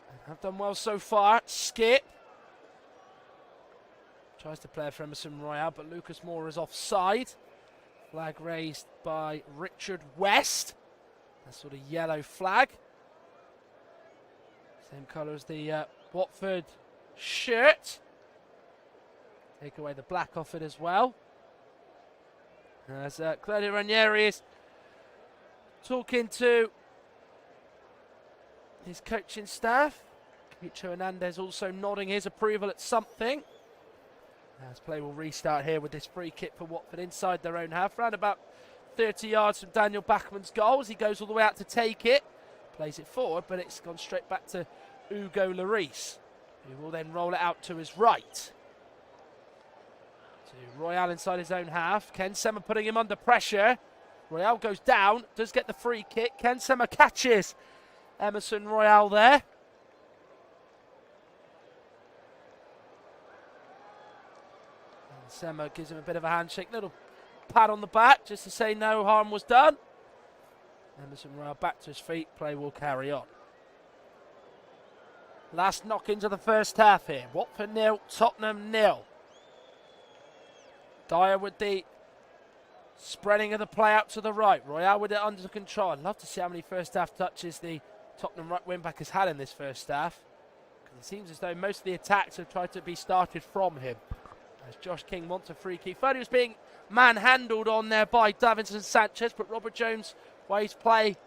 and have done well so far. Skip tries to play for Emerson Royal, but Lucas Moura is offside. Flag raised by Richard West. A sort of yellow flag. Same colour as the Watford shirt. Take away the black off it as well. As Claudio Ranieri is talking to his coaching staff. Chicho Hernandez also nodding his approval at something. As play will restart here with this free kick for Watford inside their own half. Around about 30 yards from Daniel Bachmann's goal as he goes all the way out to take it. Plays it forward, but it's gone straight back to Hugo Lloris, who will then roll it out to his right. To Royal inside his own half. Ken Sema putting him under pressure. Royal goes down, does get the free kick. Ken Sema catches Emerson Royal there. And Sema gives him a bit of a handshake, little pat on the back just to say no harm was done. Emerson Royal back to his feet, play will carry on. Last knock into the first half here. Watford 0, Tottenham 0. Dyer with the spreading of the play out to the right. Royal with it under control. I'd love to see how many first half touches the Tottenham right wing back has had in this first half. Because it seems as though most of the attacks have tried to be started from him. As Josh King wants a free kick. Thought he was being manhandled on there by Davinson Sanchez, but Robert Jones weighs play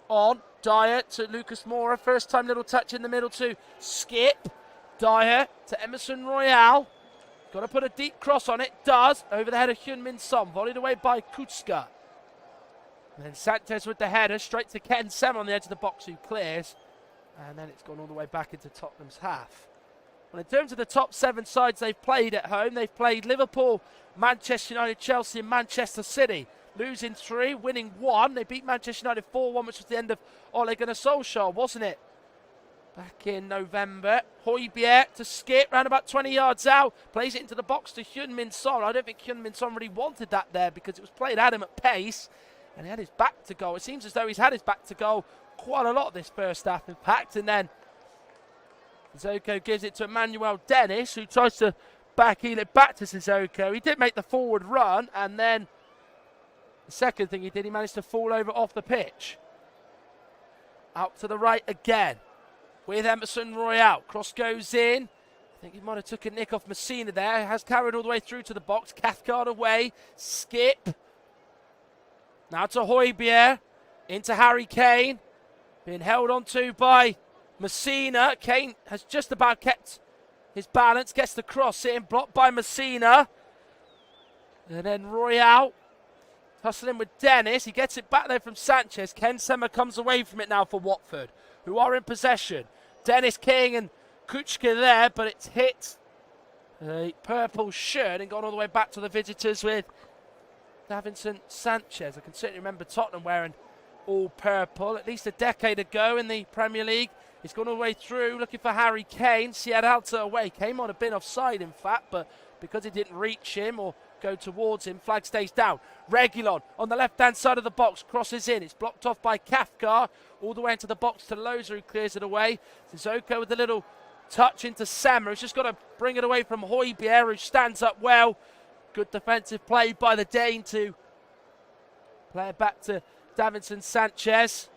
on. Dyer to Lucas Moura. First time little touch in the middle to Skip. Dyer to Emerson Royal. Got to put a deep cross on it. Does. Over the head of Heung-Min Son. Volleyed away by Kutska. And then Sanchez with the header. Straight to Ken Sema on the edge of the box who clears. And then it's gone all the way back into Tottenham's half. Well, in terms of the top 7 sides they've played at home, they've played Liverpool, Manchester United, Chelsea and Manchester City. Losing 3, winning 1. They beat Manchester United 4-1, which was the end of Ole Gunnar Solskjaer, wasn't it? Back in November. Højbjerg to Skip, round about 20 yards out. Plays it into the box to Heung-Min Son. I don't think Heung-Min Son really wanted that there because it was played at him at pace. And he had his back to goal. It seems as though he's had his back to goal quite a lot this first half, in fact. And then Sissoko gives it to Emmanuel Dennis, who tries to backheel it back to Sissoko. He did make the forward run, and then the second thing he did, he managed to fall over off the pitch. Out to the right again with Emerson Royal. Cross goes in. I think he might have took a nick off Messina there. Has carried all the way through to the box. Cathcart away. Skip. Now to Højbjerg. Into Harry Kane. Being held onto by Messina. Kane has just about kept his balance. Gets the cross in. Blocked by Messina. And then Royal hustling with Dennis. He gets it back there from Sanchez. Ken Sema comes away from it now for Watford, who are in possession. Dennis, King and Kuchka there, but it's hit a purple shirt and gone all the way back to the visitors with Davinson Sanchez. I can certainly remember Tottenham wearing all purple at least a decade ago in the Premier League. He's gone all the way through looking for Harry Kane. Sierralta away. Kane might have been offside, in fact, but because he didn't reach him or go towards him, flag stays down. Reguilon on the left-hand side of the box, crosses in. It's blocked off by Cathcart, all the way into the box to Loza, who clears it away. Sissoko with a little touch into Sema. He's just got to bring it away from Højbjerg, who stands up well. Good defensive play by the Dane to play it back to Davinson Sanchez.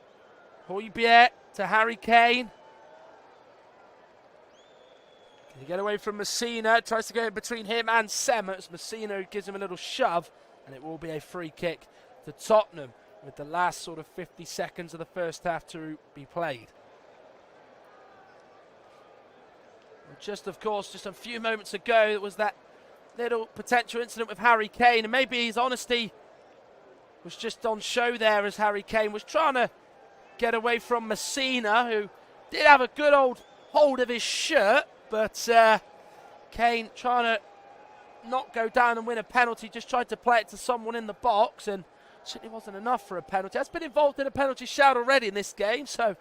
Højbjerg to Harry Kane. They get away from Messina, tries to go in between him and Semmers. Messina gives him a little shove, and it will be a free kick to Tottenham with the last sort of 50 seconds of the first half to be played. Just, of course, just a few moments ago, it was that little potential incident with Harry Kane, and maybe his honesty was just on show there as Harry Kane was trying to get away from Messina, who did have a good old hold of his shirt, but Kane trying to not go down and win a penalty, just tried to play it to someone in the box, and certainly wasn't enough for a penalty. Has been involved in a penalty shout already in this game, so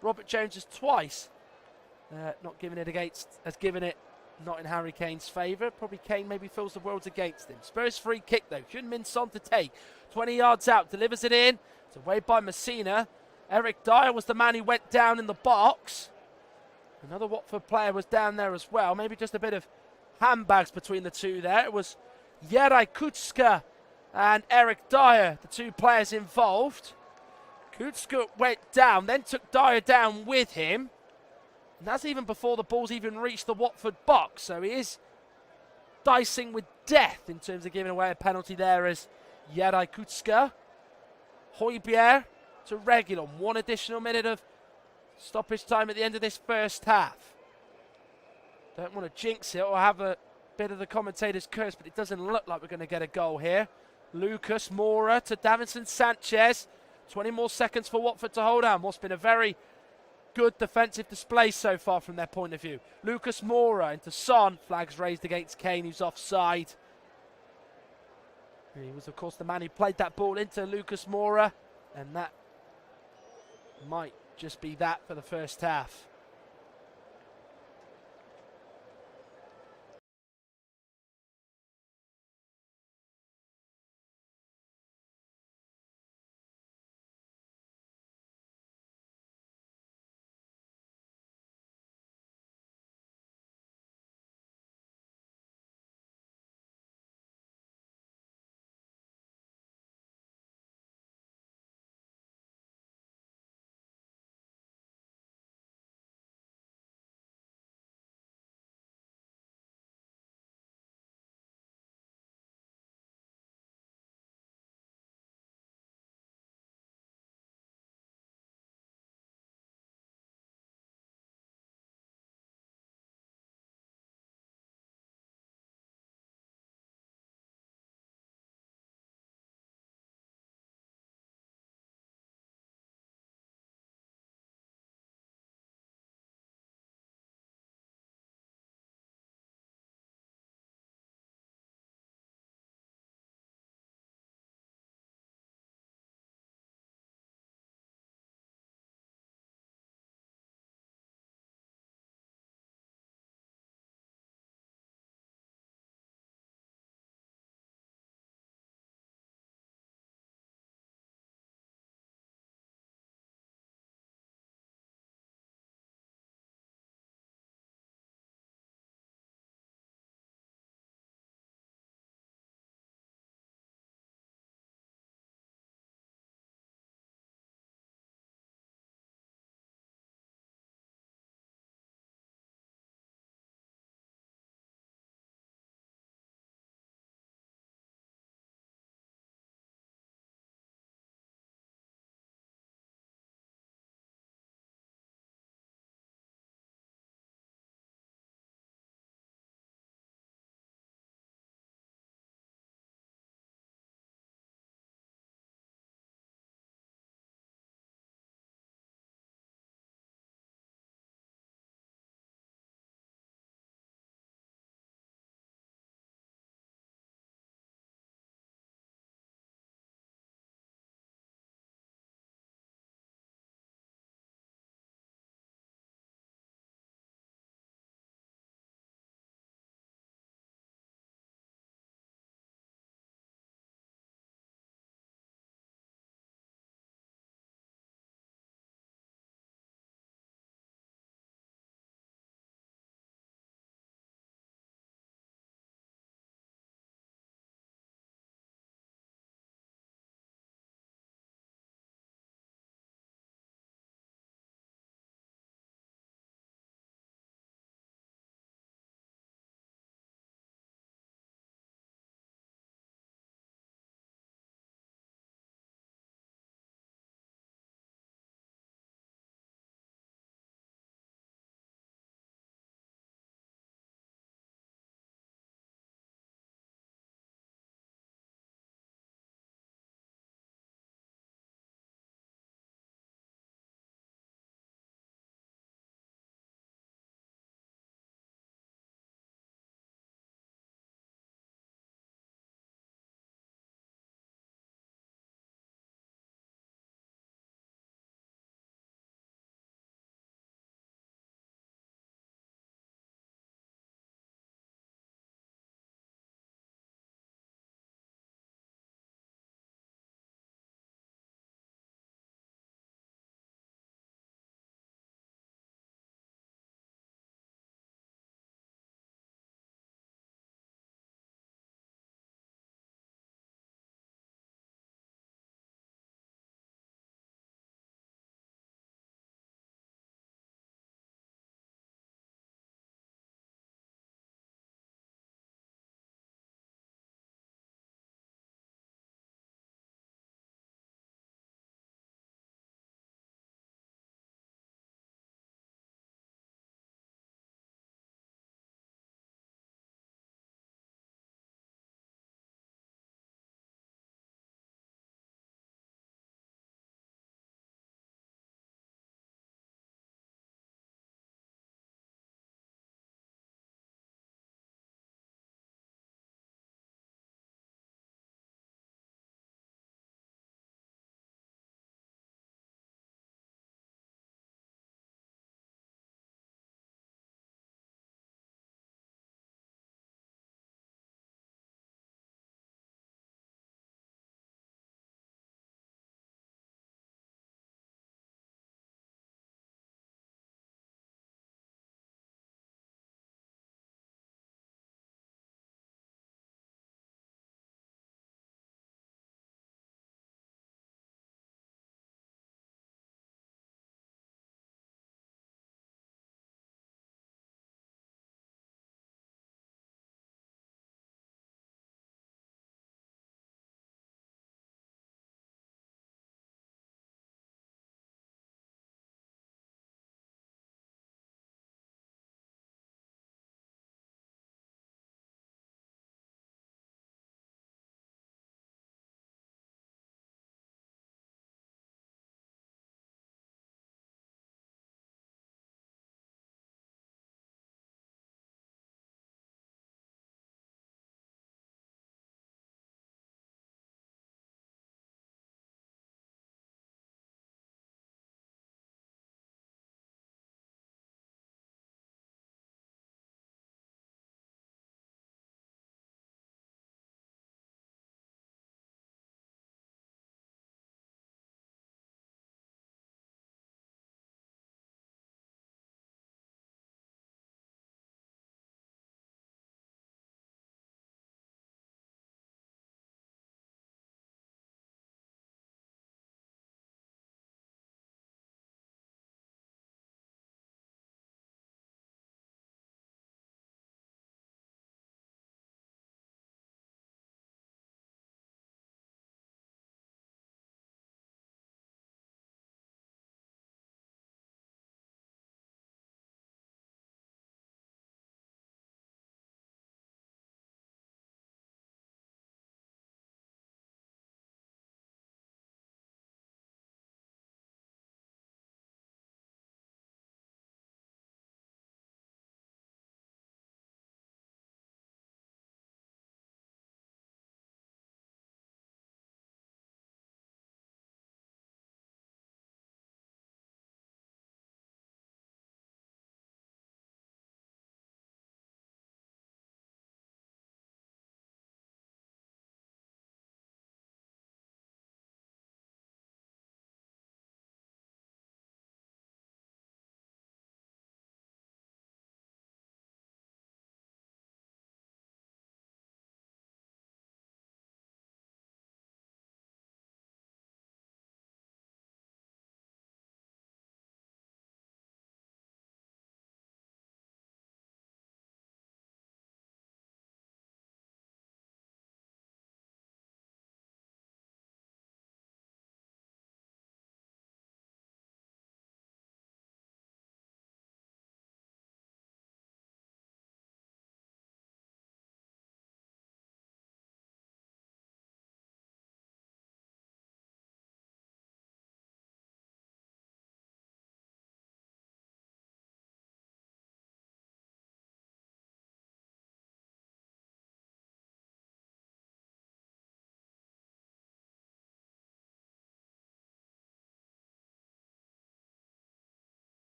Robert Jones has twice not given it against, has given it not in Harry Kane's favour. Probably Kane maybe feels the world's against him. Spurs free kick though. Heung-Min Son to take. 20 yards out. Delivers it in. It's away by Messina. Eric Dyer was the man who went down in the box. Another Watford player was down there as well. Maybe just a bit of handbags between the two there. It was Juraj Kucka and Eric Dyer, the two players involved. Kucka went down, then took Dyer down with him. And that's even before the ball's even reached the Watford box. So he is dicing with death in terms of giving away a penalty there as Juraj Kucka. Højbjerg to Reguilon. One additional minute of stoppage time at the end of this first half. Don't want to jinx it or have a bit of the commentator's curse, but it doesn't look like we're going to get a goal here. Lucas Moura to Davinson Sanchez. 20 more seconds for Watford to hold on. What's been a very good defensive display so far from their point of view. Lucas Moura into Son. Flags raised against Kane, who's offside. He was, of course, the man who played that ball into Lucas Moura, and that might just be that for the first half.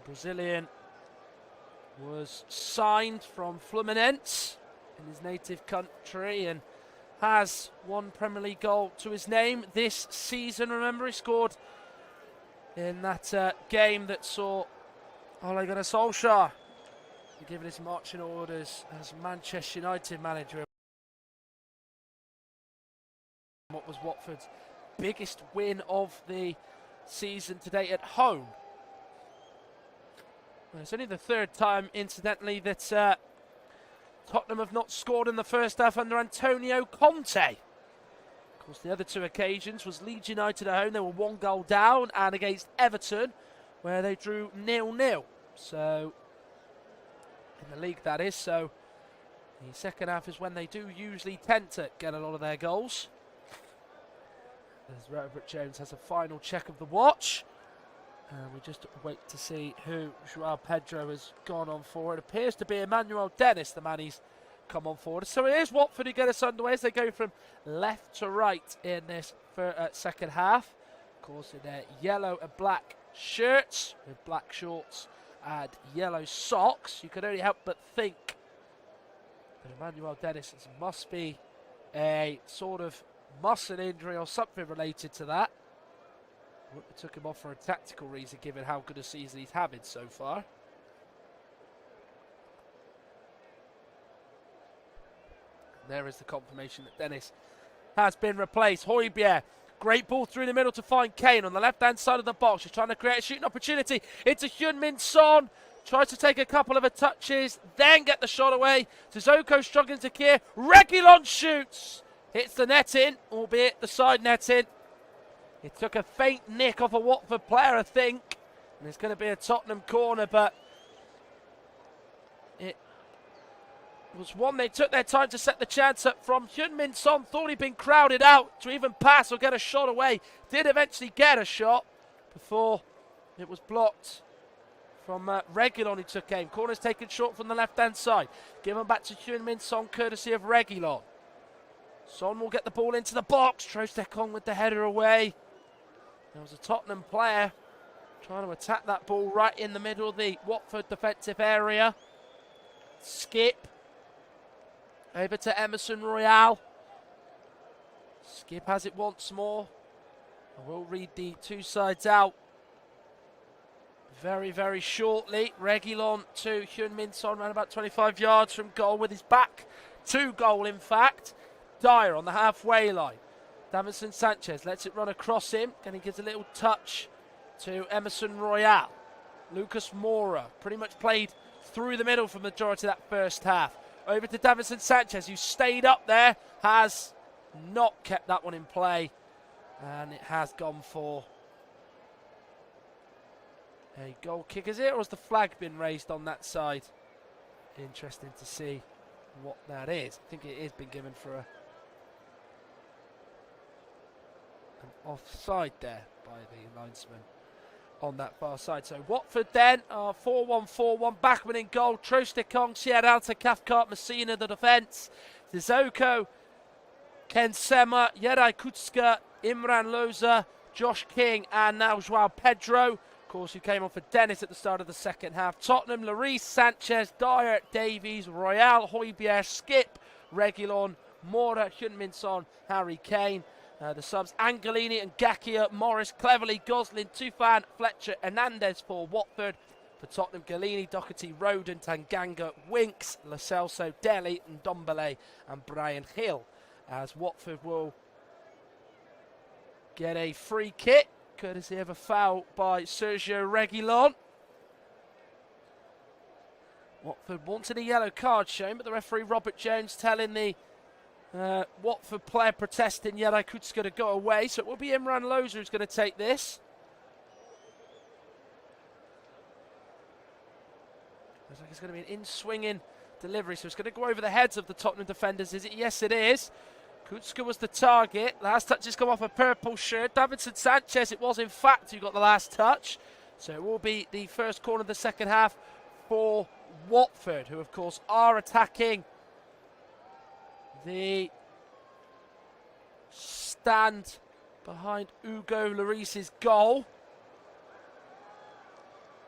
The Brazilian was signed from Fluminense in his native country and has one Premier League goal to his name this season. Remember, he scored in that game that saw Ole Gunnar Solskjaer given his marching orders as Manchester United manager. What was Watford's biggest win of the season to date at home. Well, it's only the third time, incidentally, that Tottenham have not scored in the first half under Antonio Conte. Of course, the other two occasions was Leeds United at home. They were 1 goal down, and against Everton, where they drew 0-0. So, in the league, that is. So, the second half is when they do usually tend to get a lot of their goals. As Robert Jones has a final check of the watch. And we just wait to see who Joao Pedro has gone on for. It appears to be Emmanuel Dennis, the man he's come on forward. So it is Watford who get us underway as they go from left to right in this second half. Of course, in their yellow and black shirts with black shorts and yellow socks. You can only help but think that Emmanuel Dennis must be a sort of muscle injury or something related to that. We took him off for a tactical reason, given how good a season he's having so far. And there is the confirmation that Dennis has been replaced. Højbjerg, great ball through the middle to find Kane on the left-hand side of the box. He's trying to create a shooting opportunity. It's a Heung-Min Son. Tries to take a couple of touches, then get the shot away. Sissoko struggling to clear. Reguilón shoots. Hits the netting, albeit the side netting. It took a faint nick off a Watford player, I think. And it's going to be a Tottenham corner, but it was one they took their time to set the chance up from. Heung-Min Son thought he'd been crowded out to even pass or get a shot away. Did eventually get a shot before it was blocked from Reguilón, who took aim. Corner's taken short from the left-hand side. Given back to Heung-Min Son, courtesy of Reguilón. Son will get the ball into the box. Trostekong with the header away. There was a Tottenham player trying to attack that ball right in the middle of the Watford defensive area. Skip. Over to Emerson Royal. Skip has it once more. I will read the two sides out very, very shortly. Reguilón to Heung-Min Son, around about 25 yards from goal with his back to goal, in fact. Dyer on the halfway line. Davinson Sanchez lets it run across him, and he gives a little touch to Emerson Royal. Lucas Moura pretty much played through the middle for the majority of that first half. Over to Davinson Sanchez, who stayed up there, has not kept that one in play, and it has gone for a goal kick. Is it, or has the flag been raised on that side? Interesting to see what that is. I think it is been given for an offside there by the linesman on that far side. So Watford then are 4-1-4-1. Bachmann in goal. Trostekong, Sierralta, Cathcart, Messina the defence. Sissoko, Ken Sema, Yeray Kutska, Imran Loza, Josh King, and now Joao Pedro, of course, who came on for Dennis at the start of the second half. Tottenham, Lloris, Sanchez, Dyer, Davies, Royal, Højbjerg, Skip, Reguilón, Moura, Heung-Min Son, Harry Kane. The subs, Angelini and Gakia, Morris, Cleverley, Goslin, Tufan, Fletcher, Hernandez for Watford. For Tottenham, Galini, Doherty, Roden, Tanganga, Winks, Lo Celso, Dele, and Ndombele, and Brian Hill. As Watford will get a free kick, courtesy of a foul by Sergio Reguilón. Watford wanted a yellow card shown, but the referee Robert Jones telling the Watford player protesting Yeray Kutska to go away, so it will be Imran Loza who's going to take this. Looks like it's going to be an in-swinging delivery, so it's going to go over the heads of the Tottenham defenders, is it? Yes, it is. Kutska was the target. Last touch has come off a purple shirt. Davinson Sanchez, it was in fact who got the last touch. So it will be the first corner of the second half for Watford, who of course are attacking the stand behind Hugo Lloris's goal.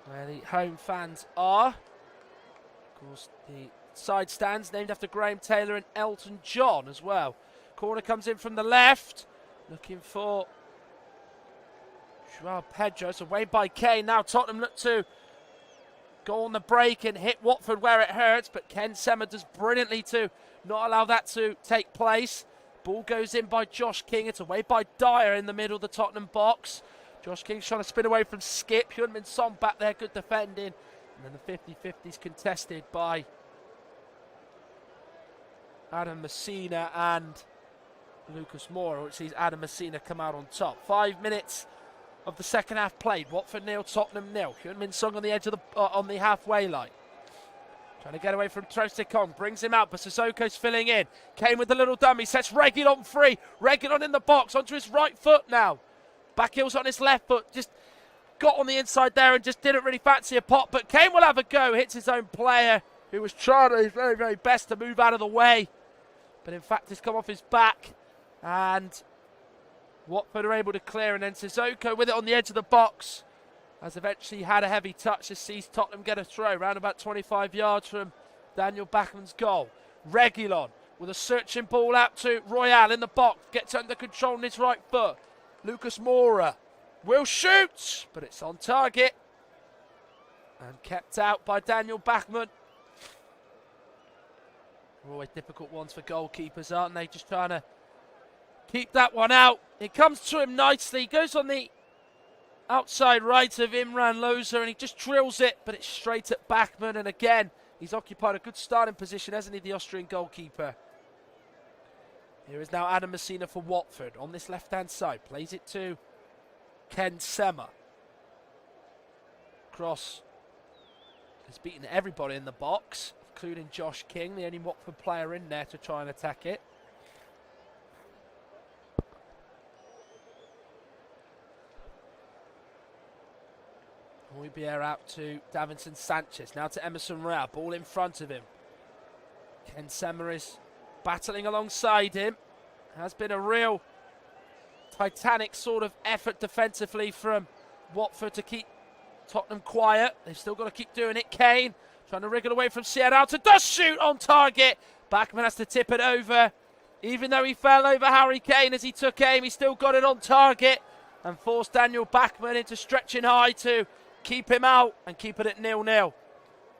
where the home fans are. Of course, the side stands named after Graham Taylor and Elton John as well. Corner comes in from the left, looking for João Pedro. It's away by Kane. Now Tottenham look to go on the break and hit Watford where it hurts, but Ken Sema does brilliantly to not allow that to take place. Ball goes in by Josh King. It's away by Dyer in the middle of the Tottenham box. Josh King's trying to spin away from Skip. Heung-Min Son back there, good defending. And then the 50-50's contested by Adam Messina and Lucas Moura, which sees Adam Messina come out on top. 5 minutes of the second half played. Watford 0, Tottenham 0. Heung-Min Son on the edge of the on the halfway line. Trying to get away from Trossard, brings him out, but Sissoko's filling in. Kane with a little dummy, sets Reguilon free. Reguilon in the box, onto his right foot now. Backhill's on his left foot, just got on the inside there and just didn't really fancy a pop, but Kane will have a go, hits his own player, who was trying his very, very best to move out of the way. But in fact, it's come off his back, and Watford are able to clear, and then Sissoko with it on the edge of the box has eventually had a heavy touch. This sees Tottenham get a throw around about 25 yards from Daniel Bachmann's goal. Reguilon with a searching ball out to Royale in the box, gets under control on his right foot. Lucas Moura will shoot, but it's on target and kept out by Daniel Bachmann. Always difficult ones for goalkeepers, aren't they? Just trying to keep that one out. It comes to him nicely. He goes on the outside right of Imran Loza and he just drills it, but it's straight at Bachmann. And again, he's occupied a good starting position, hasn't he, the Austrian goalkeeper? Here is now Adam Messina for Watford on this left-hand side. Plays it to Ken Sema. Cross has beaten everybody in the box, including Josh King, the only Watford player in there to try and attack it. Højbjerg out to Davinson Sanchez, now to Emerson Royal, ball in front of him. Ken Sema is battling alongside him. Has been a real titanic sort of effort defensively from Watford to keep Tottenham quiet. They've still got to keep doing it. Kane trying to wriggle away from Sierralta, does shoot on target. Bachmann has to tip it over. Even though he fell over Harry Kane as he took aim, he still got it on target and forced Daniel Bachmann into stretching high to keep him out and keep it at 0-0.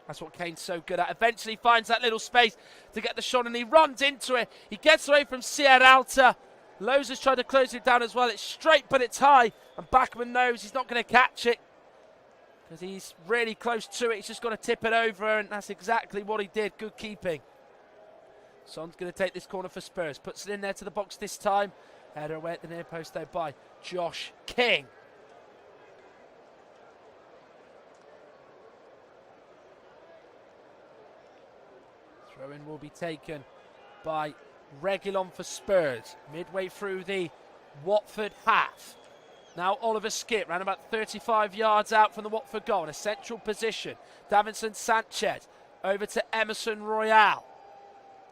That's what Kane's so good at. Eventually finds that little space to get the shot and he runs into it. He gets away from Sierralta. Loza's tried to close it down as well. It's straight but it's high and Bachmann knows he's not going to catch it because he's really close to it. He's just got to tip it over and that's exactly what he did. Good keeping. Son's going to take this corner for Spurs. Puts it in there to the box this time. Header away at the near post though by Josh King. Throw-in will be taken by Reguilon for Spurs. Midway through the Watford half. Now Oliver Skip, around about 35 yards out from the Watford goal in a central position. Davinson Sanchez over to Emerson Royale.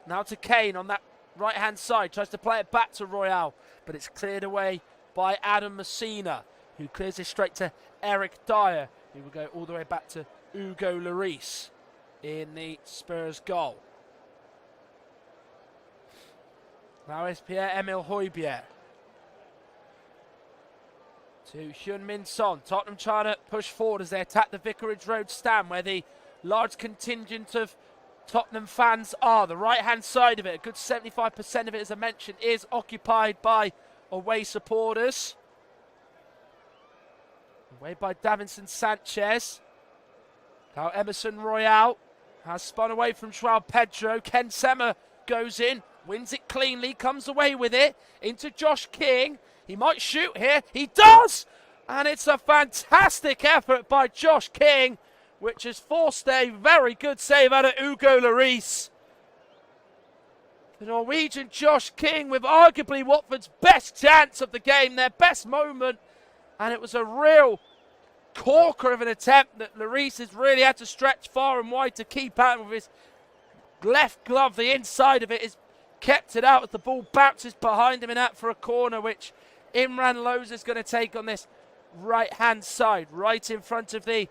Now to Kane on that right-hand side. Tries to play it back to Royale, but it's cleared away by Adam Messina, who clears it straight to Eric Dyer, who will go all the way back to Hugo Lloris in the Spurs goal. Now it's Pierre-Emile Højbjerg to Heung-Min Son. Tottenham trying to push forward as they attack the Vicarage Road stand where the large contingent of Tottenham fans are. The right-hand side of it, a good 75% of it, as I mentioned, is occupied by away supporters. Away by Davinson Sanchez. Now Emerson Royale has spun away from João Pedro. Ken Sema goes in, wins it cleanly, comes away with it into Josh King. He might shoot here. He does! And it's a fantastic effort by Josh King, which has forced a very good save out of Hugo Lloris. The Norwegian Josh King with arguably Watford's best chance of the game, their best moment. And it was a real corker of an attempt that Lloris has really had to stretch far and wide to keep out with his left glove. The inside of it is kept it out as the ball bounces behind him and out for a corner, which Imran Loza is going to take on this right-hand side, right in front of the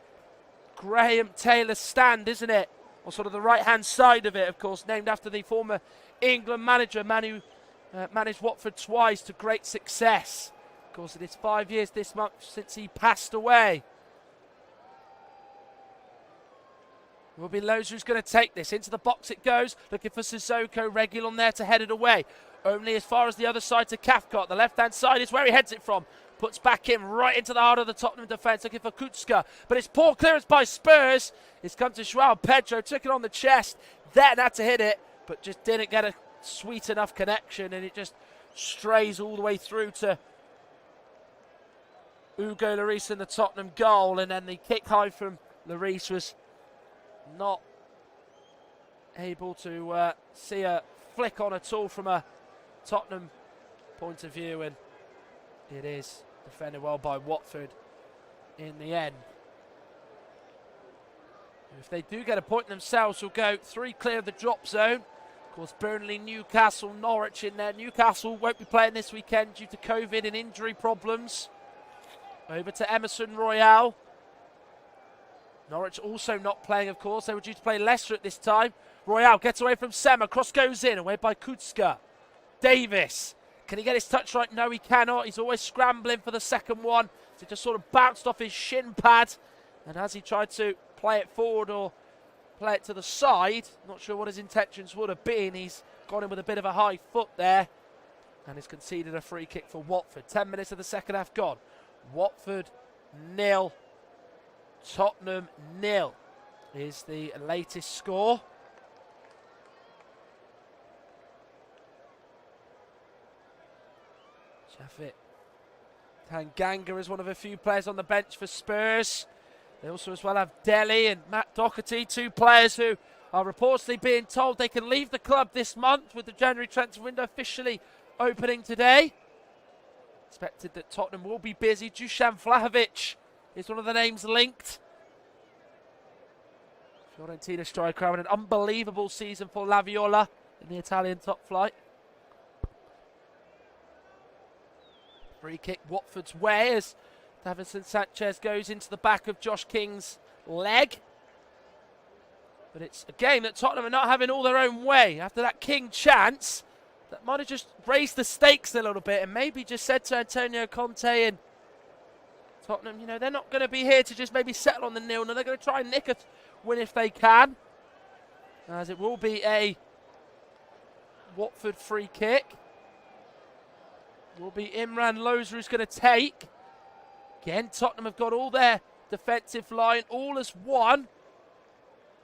Graham Taylor's stand, isn't it? Or sort of the right-hand side of it, of course, named after the former England manager, man who managed Watford twice to great success. Of course, it is 5 years this month since he passed away. Will be Loza who's going to take this. Into the box it goes, looking for Sissoko. Reguilon there to head it away. Only as far as the other side to Cathcart. The left-hand side is where he heads it from. Puts back in right into the heart of the Tottenham defence, looking for Kucka. But it's poor clearance by Spurs. It's come to Joao Pedro, took it on the chest. Then had to hit it, but just didn't get a sweet enough connection, and it just strays all the way through to Hugo Lloris in the Tottenham goal. And then the kick high from Lloris was not able to see a flick on at all from a Tottenham point of view, and it is defended well by Watford in the end. If they do get a point themselves, will go 3 clear of the drop zone. Of course, Burnley, Newcastle, Norwich in there. Newcastle won't be playing this weekend due to COVID and injury problems. Over to Emerson Royale. Norwich also not playing, of course. They were due to play Leicester at this time. Royale gets away from Sema. Cross goes in, away by Kucka. Davis. Can he get his touch right? No, he cannot. He's always scrambling for the second one. So it just sort of bounced off his shin pad. And as he tried to play it forward or play it to the side, not sure what his intentions would have been. He's gone in with a bit of a high foot there. And has conceded a free kick for Watford. 10 minutes of the second half gone. Watford 0. Tottenham 0 is the latest score. Shafit Tanganga is one of a few players on the bench for Spurs. They also as well have Dele and Matt Doherty, 2 players who are reportedly being told they can leave the club this month, with the January transfer window officially opening today. Expected that Tottenham will be busy. Dusan Vlahovic is one of the names linked. Fiorentina striker having an unbelievable season for La Viola in the Italian top flight. Free kick Watford's way as Davinson Sanchez goes into the back of Josh King's leg. But it's a game that Tottenham are not having all their own way. After that King chance, that might have just raised the stakes a little bit and maybe just said to Antonio Conte and Tottenham, you know, they're not going to be here to just maybe settle on the 0-0. They're going to try and nick a win if they can. As it will be a Watford free kick. Will be Imran Loza who's going to take. Again, Tottenham have got all their defensive line, all as one.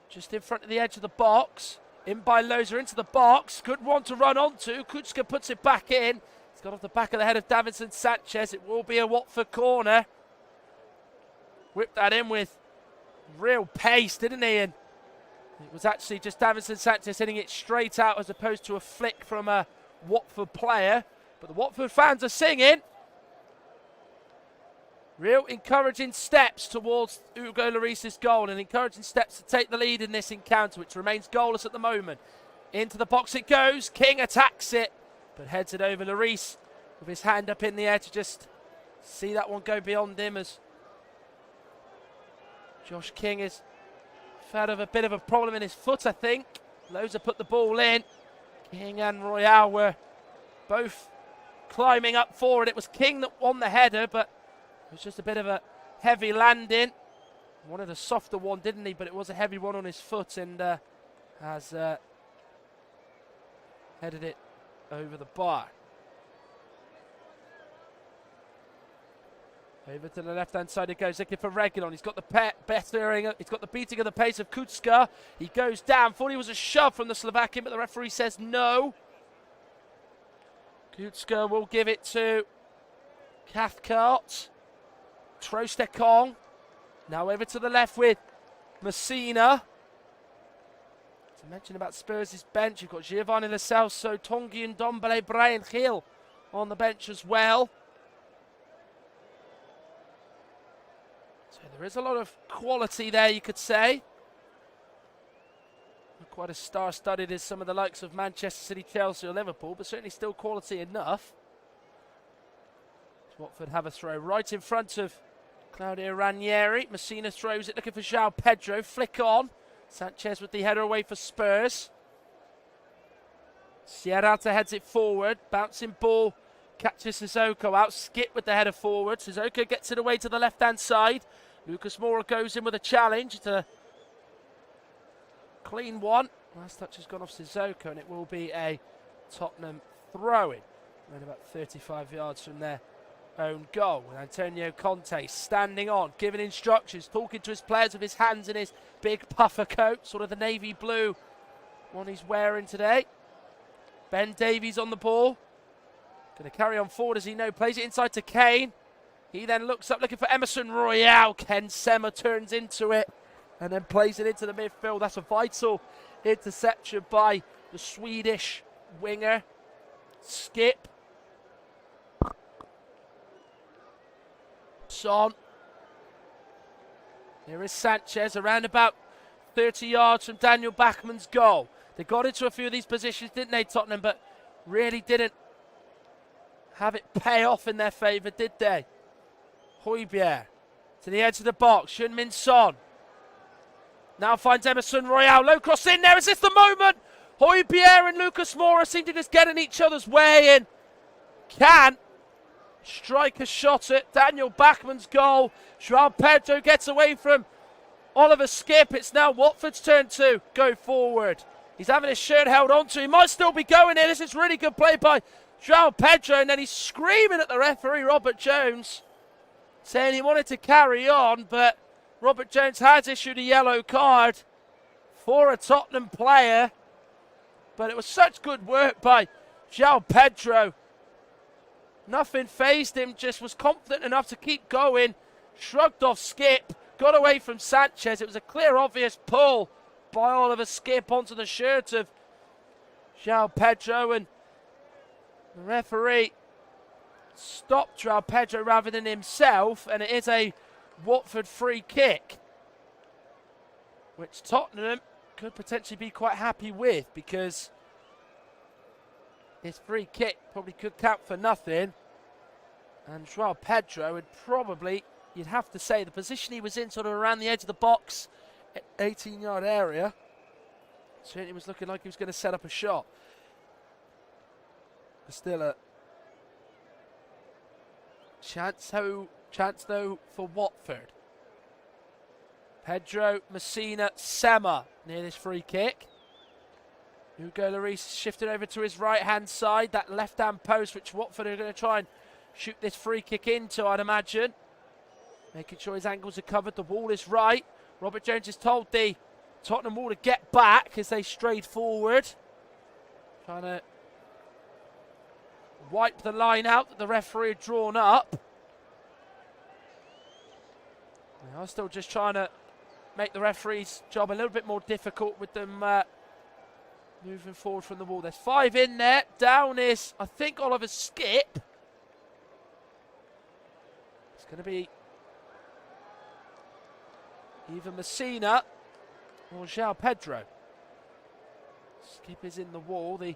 Just in front of the edge of the box. In by Loza into the box. Good one to run onto. Kucka puts it back in. It's got off the back of the head of Davinson Sanchez. It will be a Watford corner. Whipped that in with real pace, didn't he? And it was actually just Davinson Sanchez hitting it straight out as opposed to a flick from a Watford player. But the Watford fans are singing. Real encouraging steps towards Hugo Lloris's goal, and encouraging steps to take the lead in this encounter, which remains goalless at the moment. Into the box it goes. King attacks it, but heads it over. Lloris with his hand up in the air to just see that one go beyond him, as Josh King is fed of a bit of a problem in his foot, I think. Loza put the ball in. King and Royale were both climbing up for it. It was King that won the header, but it was just a bit of a heavy landing. Wanted a softer one, didn't he? But it was a heavy one on his foot, and has headed it over the bar. Over to the left-hand side it goes, looking for Reguilon. He's got the he's got the beating of the pace of Kucka. He goes down. Thought he was a shove from the Slovakian, but the referee says no. Kucka will give it to Cathcart. Trostekong. Now over to the left with Messina. To mention about Spurs' bench, you've got Giovanni Lo Celso, Tongi and Ndombele, Brian Hill on the bench as well. So there is a lot of quality there, you could say. Not quite as star-studded as some of the likes of Manchester City, Chelsea or Liverpool, but certainly still quality enough. Watford have a throw right in front of Claudio Ranieri. Messina throws it, looking for João Pedro. Flick on. Sanchez with the header away for Spurs. Sierrata heads it forward. Bouncing ball. Catches Sissoko out. Skip with the header forward. Sissoko gets it away to the left-hand side. Lucas Moura goes in with a challenge. It's a clean one. Last touch has gone off Sissoko, and it will be a Tottenham throw-in. Around about 35 yards from their own goal. With Antonio Conte standing on, giving instructions, talking to his players with his hands in his big puffer coat, sort of the navy blue one he's wearing today. Ben Davies on the ball. Going to carry on forward as he plays it inside to Kane. He then looks up looking for Emerson Royale. Ken Sema turns into it and then plays it into the midfield. That's a vital interception by the Swedish winger. Skip. Son. Here is Sanchez around about 30 yards from Daniel Bachmann's goal. They got into a few of these positions, didn't they, Tottenham, but really didn't have it pay off in their favour, did they? Højbjerg to the edge of the box. Heung-Min Son now finds Emerson Royale. Low cross in there. Is this the moment? Højbjerg and Lucas Moura seem to just get in each other's way and can strike a shot at Daniel Bachmann's goal. João Pedro gets away from Oliver Skip. It's now Watford's turn to go forward. He's having his shirt held onto. He might still be going in. This is really good play by João Pedro, and then he's screaming at the referee, Robert Jones, saying he wanted to carry on, but Robert Jones has issued a yellow card for a Tottenham player. But it was such good work by João Pedro. Nothing fazed him, just was confident enough to keep going. Shrugged off Skip, got away from Sanchez. It was a clear, obvious pull by Oliver Skip onto the shirt of João Pedro, and the referee stopped João Pedro rather than himself, and it is a Watford free kick, which Tottenham could potentially be quite happy with, because his free kick probably could count for nothing, and João Pedro would probably, you'd have to say, the position he was in, sort of around the edge of the box, 18-yard area, certainly was looking like he was going to set up a shot. Still a chance though for Watford. Pedro, Messina, Sema near this free kick. Hugo Lloris shifted over to his right-hand side, that left-hand post which Watford are going to try and shoot this free kick into, I'd imagine. Making sure his angles are covered, the wall is right. Robert Jones has told the Tottenham wall to get back as they strayed forward. Trying to wipe the line out that the referee had drawn up. They are still just trying to make the referee's job a little bit more difficult with them moving forward from the wall. There's 5 in there. Down is, I think, Oliver Skip. It's going to be either Messina or João Pedro. Skip is in the wall. The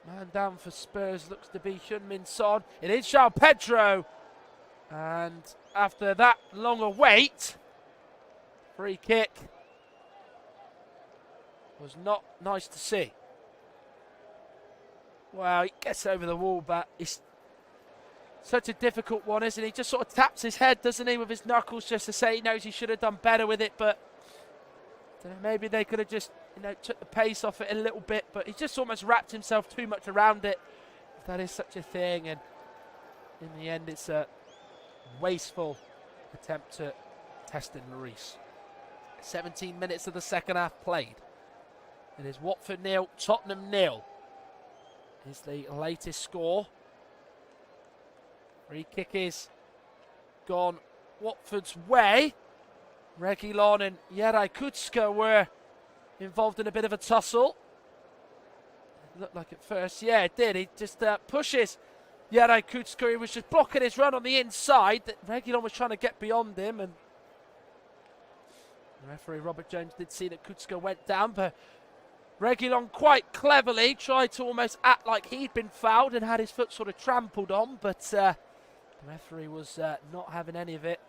man down for Spurs looks to be Heung-Min Son. It is João Pedro. And after that longer wait, free kick was not nice to see. Well, he gets over the wall, but it's such a difficult one, isn't he? Just sort of taps his head, doesn't he, with his knuckles, just to say he knows he should have done better with it. But maybe they could have just, took the pace off it a little bit. But he just almost wrapped himself too much around it, if that is such a thing. And in the end, it's a wasteful attempt to test in Lloris. 17 minutes of the second half played. It is Watford 0, Tottenham 0 is the latest score. Free kick is gone Watford's way. Reguilon and Jere Kutska were involved in a bit of a tussle. It looked like at first, yeah, it did. He just pushes Jere Kutska. He was just blocking his run on the inside. Reguilon was trying to get beyond him, and the referee Robert Jones did see that Kutska went down, but Reguilon quite cleverly tried to almost act like he'd been fouled and had his foot sort of trampled on, but The referee was not having any of it.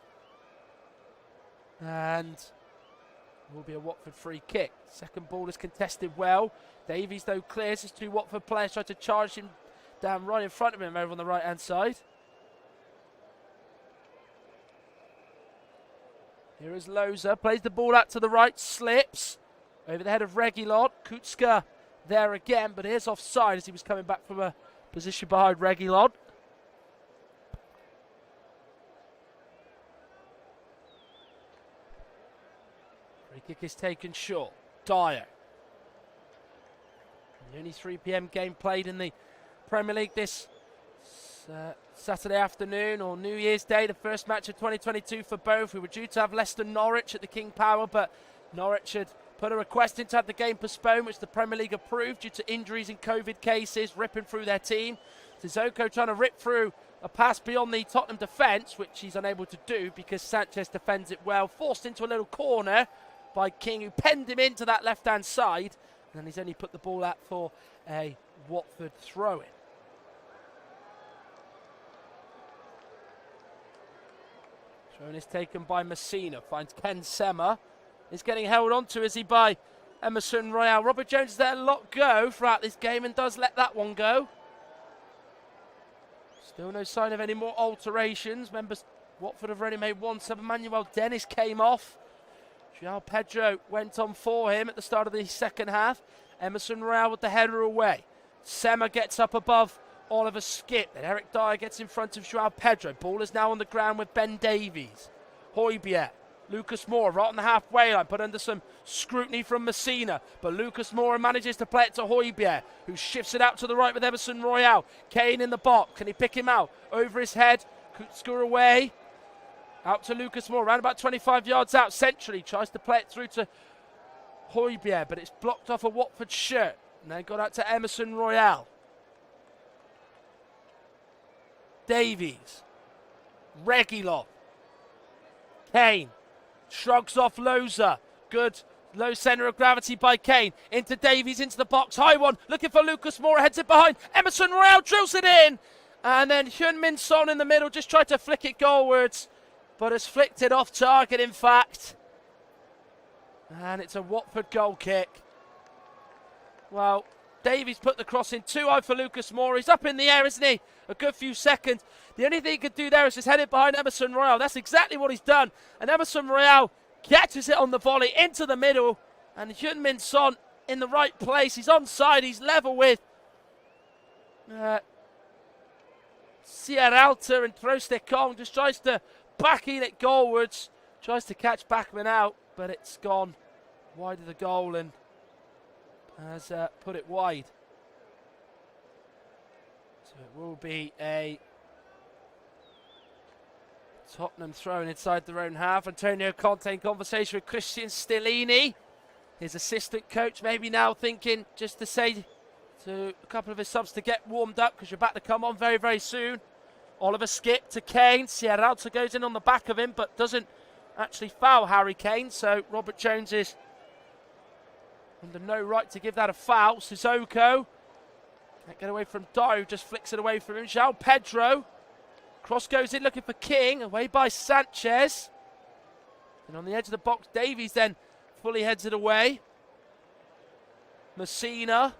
And it will be a Watford free kick. Second ball is contested well. Davies, though, clears. His 2 Watford players try to charge him down right in front of him over on the right-hand side. Here is Loza, plays the ball out to the right, slips over the head of Reguilon. Kutska there again, but here's offside as he was coming back from a position behind Reguilon. Free kick is taken short. Dyer. The only 3 p.m. game played in the Premier League this Saturday afternoon or New Year's Day, the first match of 2022 for both. We were due to have Leicester Norwich at the King Power, but Norwich had put a request in to have the game postponed, which the Premier League approved due to injuries and COVID cases ripping through their team. Sissoko trying to rip through a pass beyond the Tottenham defence, which he's unable to do because Sanchez defends it well. Forced into a little corner by King, who penned him into that left-hand side, and then he's only put the ball out for a Watford throw-in. Throw-in is taken by Messina, finds Ken Sema. Is getting held onto, is he, by Emerson Royal. Robert Jones has let a lot go throughout this game and does let that one go. Still no sign of any more alterations. Members, Watford have already made 1 sub. Emmanuel Dennis came off. Joao Pedro went on for him at the start of the second half. Emerson Royal with the header away. Sema gets up above Oliver Skip. Then Eric Dyer gets in front of Joao Pedro. Ball is now on the ground with Ben Davies. Højbjerg. Lucas Moura right on the halfway line, put under some scrutiny from Messina. But Lucas Moura manages to play it to Højbjerg, who shifts it out to the right with Emerson Royal. Kane in the box. Can he pick him out? Over his head. Kutska away. Out to Lucas Moura, around about 25 yards out centrally. Tries to play it through to Højbjerg, but it's blocked off a Watford shirt. And then got out to Emerson Royal. Davies. Reguilon. Kane. Shrugs off Loza. Good low centre of gravity by Kane. Into Davies, into the box. High one. Looking for Lucas Moura. Heads it behind. Emerson Royal drills it in. And then Heung-Min Son in the middle. Just tried to flick it goalwards. But has flicked it off target, in fact. And it's a Watford goal kick. Well, Davies put the cross in too high for Lucas Moura. He's up in the air, isn't he? A good few seconds. The only thing he could do there is just head it behind Emerson Royal. That's exactly what he's done. And Emerson Royal catches it on the volley into the middle. And Heung-Min Son in the right place. He's onside. He's level with Sierralta, and Trostekong just tries to backheel it goalwards. Tries to catch Bachmann out, but it's gone wide of the goal and has put it wide. So it will be a Tottenham thrown inside their own half. Antonio Conte in conversation with Christian Stellini, his assistant coach, maybe now thinking just to say to a couple of his subs to get warmed up because you're about to come on very, very soon. Oliver Skip to Kane. Sierralta goes in on the back of him but doesn't actually foul Harry Kane. So Robert Jones is under no right to give that a foul. Sissoko can't get away from Dyer, who just flicks it away from him. Joao Pedro. Cross goes in looking for King. Away by Sanchez. And on the edge of the box, Davies then fully heads it away. Messina.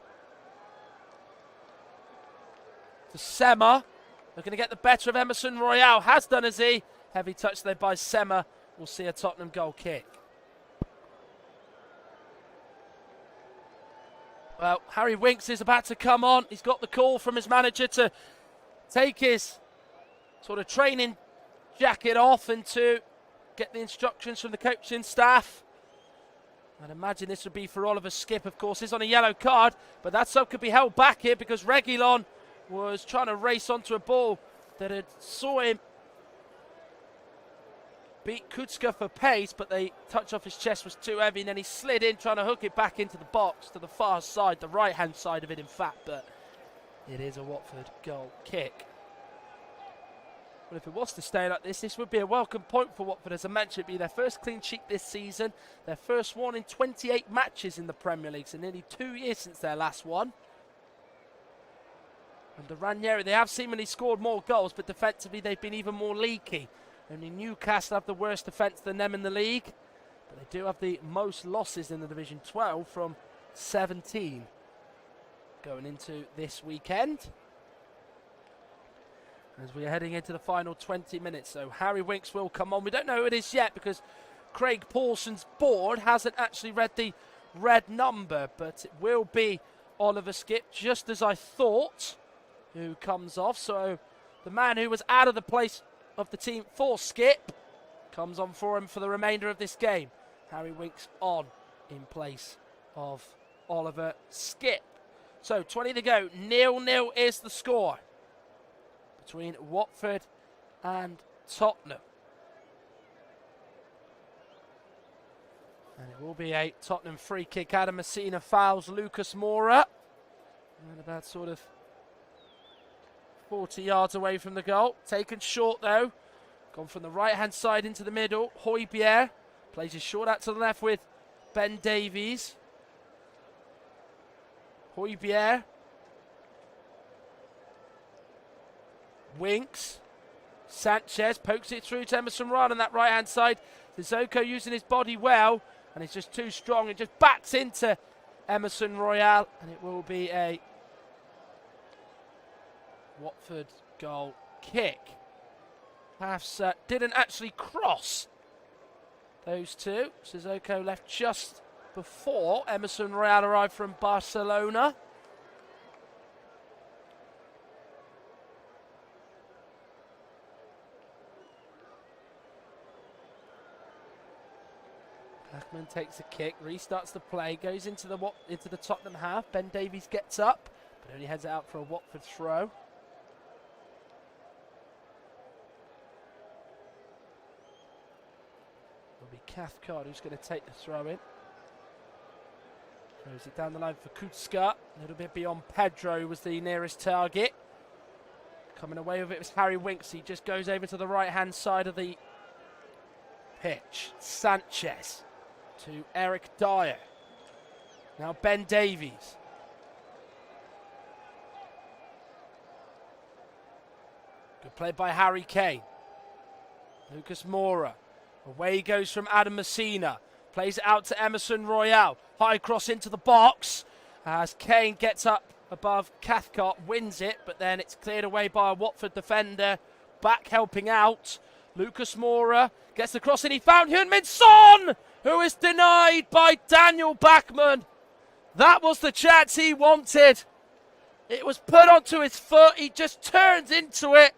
To Sema. Looking to get the better of Emerson Royal. Has done, as he. Heavy touch there by Sema. We'll see a Tottenham goal kick. Well, Harry Winks is about to come on. He's got the call from his manager to take his sort of training jacket off and to get the instructions from the coaching staff. I'd imagine this would be for Oliver Skip, of course. He's on a yellow card, but that sub could be held back here because Reguilon was trying to race onto a ball that had saw him beat Kutska for pace, but the touch off his chest was too heavy, and then he slid in trying to hook it back into the box to the far side, the right-hand side of it, in fact, but it is a Watford goal kick. Well, if it was to stay like this would be a welcome point for Watford. As I mentioned, it'd be their first clean sheet this season, their first one in 28 matches in the Premier League, so nearly 2 years since their last one. Under Ranieri, they have seemingly scored more goals, but defensively they've been even more leaky. Only Newcastle have the worst defence than them in the league, but they do have the most losses in the Division 12 from 17 going into this weekend. As we are heading into the final 20 minutes, so Harry Winks will come on. We don't know who it is yet because Craig Pawson's board hasn't actually read the red number, but it will be Oliver Skipp, just as I thought, who comes off. So the man who was out of the place of the team for Skipp comes on for him for the remainder of this game. Harry Winks on in place of Oliver Skipp. So 20 to go, 0-0 is the score between Watford and Tottenham. And it will be a Tottenham free kick. Adam Messina fouls Lucas Moura. And about sort of 40 yards away from the goal. Taken short though. Gone from the right hand side into the middle. Højbjerg plays his short out to the left with Ben Davies. Højbjerg. Winks. Sanchez pokes it through to Emerson Royal on that right hand side. Sissoko using his body well, and it's just too strong. It just backs into Emerson Royal, and it will be a Watford goal kick. Perhaps didn't actually cross those two. Sissoko left just before Emerson Royal arrived from Barcelona. Bachmann takes a kick, restarts the play, goes into the Tottenham half. Ben Davies gets up, but only heads it out for a Watford throw. It'll be Cathcart who's going to take the throw in. Throws it down the line for Kucka. A little bit beyond Pedro, who was the nearest target. Coming away with it was Harry Winks. He just goes over to the right-hand side of the pitch. Sanchez to Eric Dyer. Now Ben Davies. Good play by Harry Kane. Lucas Moura. Away he goes from Adam Messina. Plays it out to Emerson Royal. High cross into the box as Kane gets up above Cathcart, wins it, but then it's cleared away by a Watford defender. Back helping out. Lucas Moura gets the cross and he found Heung-Min Son, who is denied by Daniel Bachmann. That was the chance he wanted. It was put onto his foot. He just turns into it.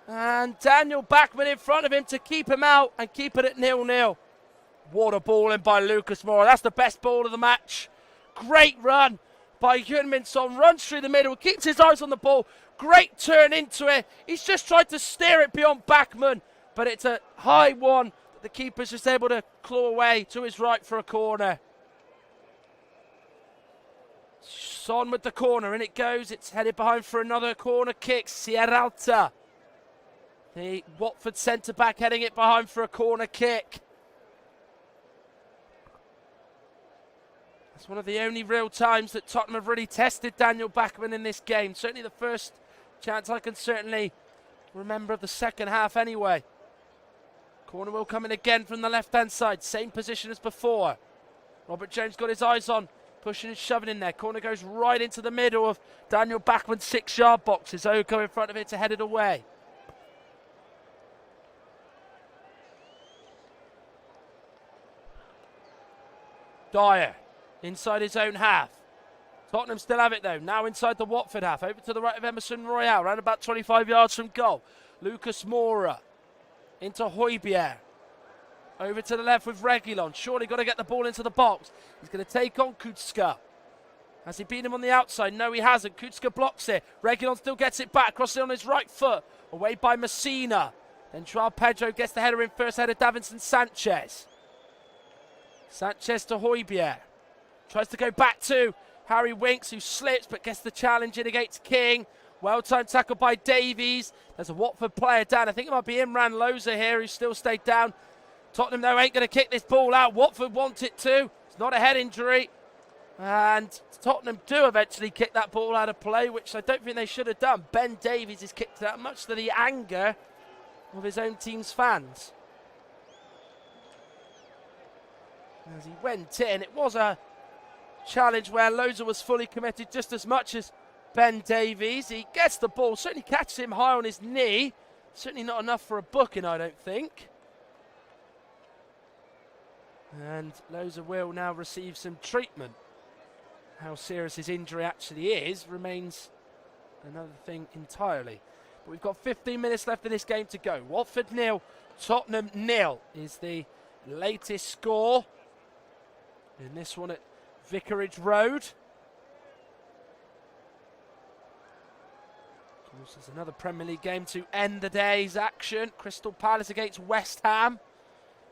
And Daniel Bachmann in front of him to keep him out and keep it at 0-0. What a ball in by Lucas Moura. That's the best ball of the match. Great run by Heung-Min Son. Runs through the middle, keeps his eyes on the ball. Great turn into it. He's just tried to steer it beyond Bachmann, but it's a high one that the keeper's just able to claw away to his right for a corner. Son with the corner, in it goes. It's headed behind for another corner kick. Sierralta, the Watford centre-back, heading it behind for a corner kick. It's one of the only real times that Tottenham have really tested Daniel Bachmann in this game. Certainly the first chance I can certainly remember of the second half anyway. Corner will come in again from the left-hand side. Same position as before. Robert Jones got his eyes on, pushing and shoving in there. Corner goes right into the middle of Daniel Bachmann's 6-yard box. Sissoko in front of it to head it away. Dyer inside his own half. Tottenham still have it though. Now inside the Watford half. Over to the right of Emerson Royal. Around about 25 yards from goal. Lucas Moura into Højbjerg. Over to the left with Reguilon. Surely got to get the ball into the box. He's going to take on Kucka. Has he beat him on the outside? No, he hasn't. Kucka blocks it. Reguilon still gets it back. Crosses it on his right foot. Away by Messina. Then João Pedro gets the header in first. Header Davinson Sanchez. Sanchez to Højbjerg. Tries to go back to Harry Winks, who slips but gets the challenge in against King. Well-timed tackle by Davies. There's a Watford player down. I think it might be Imran Loza here, who still stayed down. Tottenham, though, ain't going to kick this ball out. Watford want it to. It's not a head injury. And Tottenham do eventually kick that ball out of play, which I don't think they should have done. Ben Davies has kicked it out, much to the anger of his own team's fans. As he went in, it was a challenge where Loza was fully committed just as much as Ben Davies. He gets the ball, certainly catches him high on his knee. Certainly not enough for a booking, I don't think. And Loza will now receive some treatment. How serious his injury actually is remains another thing entirely. But we've got 15 minutes left in this game to go. Watford 0, Tottenham 0 is the latest score in this one at Vicarage Road. Of course, there's another Premier League game to end the day's action. Crystal Palace against West Ham.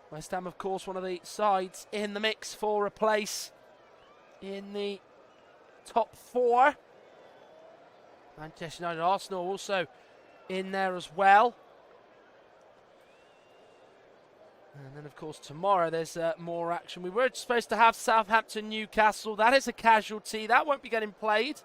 West Ham, of course, one of the sides in the mix for a place in the top 4. Manchester United, Arsenal also in there as well. And then, of course, tomorrow there's more action. We were supposed to have Southampton, Newcastle. That is a casualty. That won't be getting played.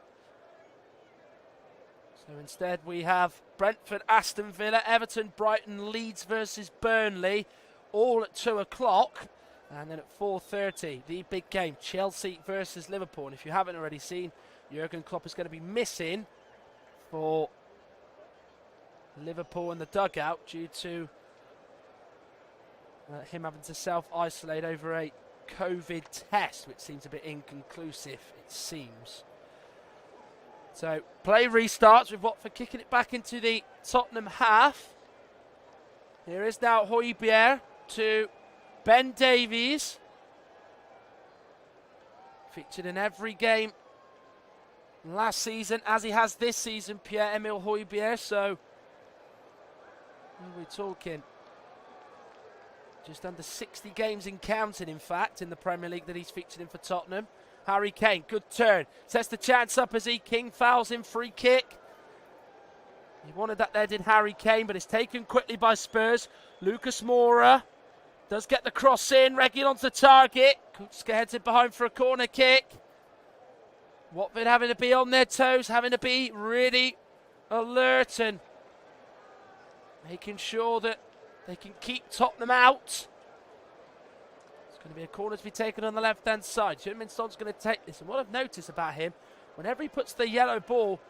So instead we have Brentford, Aston Villa, Everton, Brighton, Leeds versus Burnley, all at 2 o'clock. And then at 4:30, the big game, Chelsea versus Liverpool. And if you haven't already seen, Jurgen Klopp is going to be missing for Liverpool in the dugout due to him having to self-isolate over a COVID test, which seems a bit inconclusive, it seems. So play restarts with Watford kicking it back into the Tottenham half. Here is now Højbjerg to Ben Davies. Featured in every game last season, as he has this season, Pierre-Emile Højbjerg. So we're talking just under 60 games in counting, in fact, in the Premier League that he's featured in for Tottenham. Harry Kane, good turn. Sets the chance up as King fouls him, free kick. He wanted that there, did Harry Kane, but it's taken quickly by Spurs. Lucas Moura does get the cross in. Reguilon's the target. Kutska heads it behind for a corner kick. Watford having to be on their toes, having to be really alert and making sure that they can keep Tottenham out. It's going to be a corner to be taken on the left-hand side. Heung-Min Son's going to take this. And what I've noticed about him, whenever he puts the yellow ball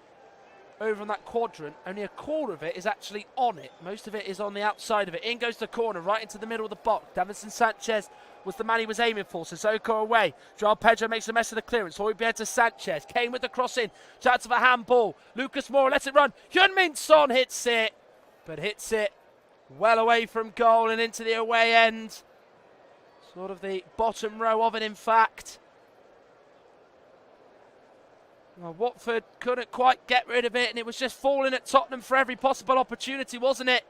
over on that quadrant, only a corner of it is actually on it. Most of it is on the outside of it. In goes the corner, right into the middle of the box. Davinson Sanchez was the man he was aiming for. Sissoko away. João Pedro makes a mess of the clearance. Højbjerg to Sanchez. Kane with the cross in. Chance of a handball. Lucas Moura lets it run. Heung-Min Son hits it, but hits it well away from goal and into the away end. Sort of the bottom row of it, in fact. Well, Watford couldn't quite get rid of it, and it was just falling at Tottenham for every possible opportunity, wasn't it?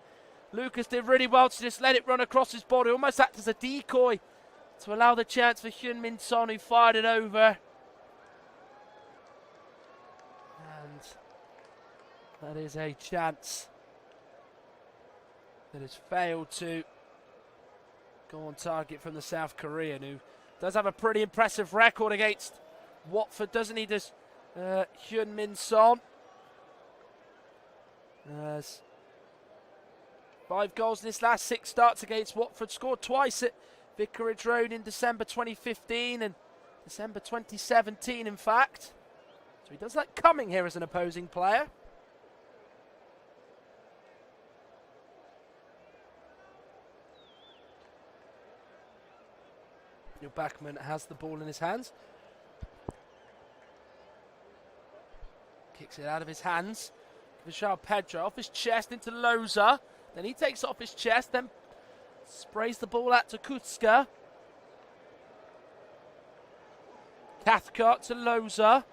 Lucas did really well to just let it run across his body, almost act as a decoy to allow the chance for Heung-Min Son, who fired it over. And that is a chance that has failed to go on target from the South Korean, who does have a pretty impressive record against Watford, doesn't he? Does Heung-Min Son has 5 goals in his last 6 starts against Watford. Scored twice at Vicarage Road in December 2015 and December 2017, in fact. So he does like coming here as an opposing player. Daniel Bachmann has the ball in his hands. Kicks it out of his hands. João Pedro off his chest into Loza. Then he takes it off his chest, then sprays the ball out to Kutska. Cathcart to Loza.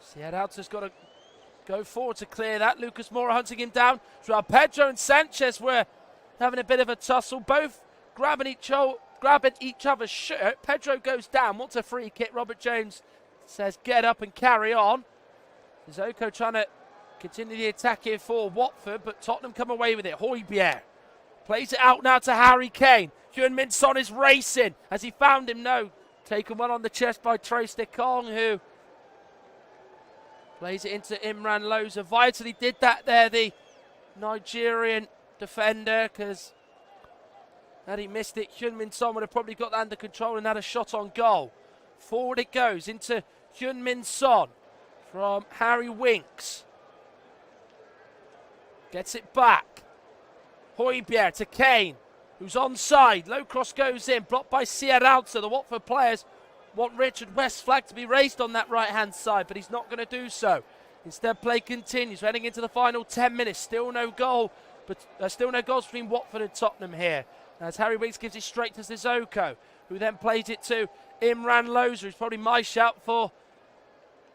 Sierralta's got to go forward to clear that. Lucas Moura hunting him down. João Pedro and Sanchez were having a bit of a tussle, both grabbing each other's shirt. Pedro goes down, wants a free kick. Robert Jones says get up and carry on. Sissoko trying to continue the attack here for Watford, but Tottenham come away with it. Højbjerg plays it out now to Harry Kane. Heung-Min Son is racing. Has he found him? No. Taken one on the chest by Trostekong, who plays it into Imran Loza. Vitally did that there, the Nigerian defender, because had he missed it, Heung-Min Son would have probably got that under control and had a shot on goal. Forward it goes into Heung-Min Son from Harry Winks. Gets it back. Højbjerg to Kane, who's onside. Low cross goes in, blocked by Sierralta. The Watford players want Richard West's flag to be raised on that right-hand side, but he's not going to do so. Instead, play continues, heading into the final 10 minutes. Still no goal, but still no goals between Watford and Tottenham here. As Harry Winks gives it straight to Sissoko, who then plays it to Imran Loza, who's probably my shout for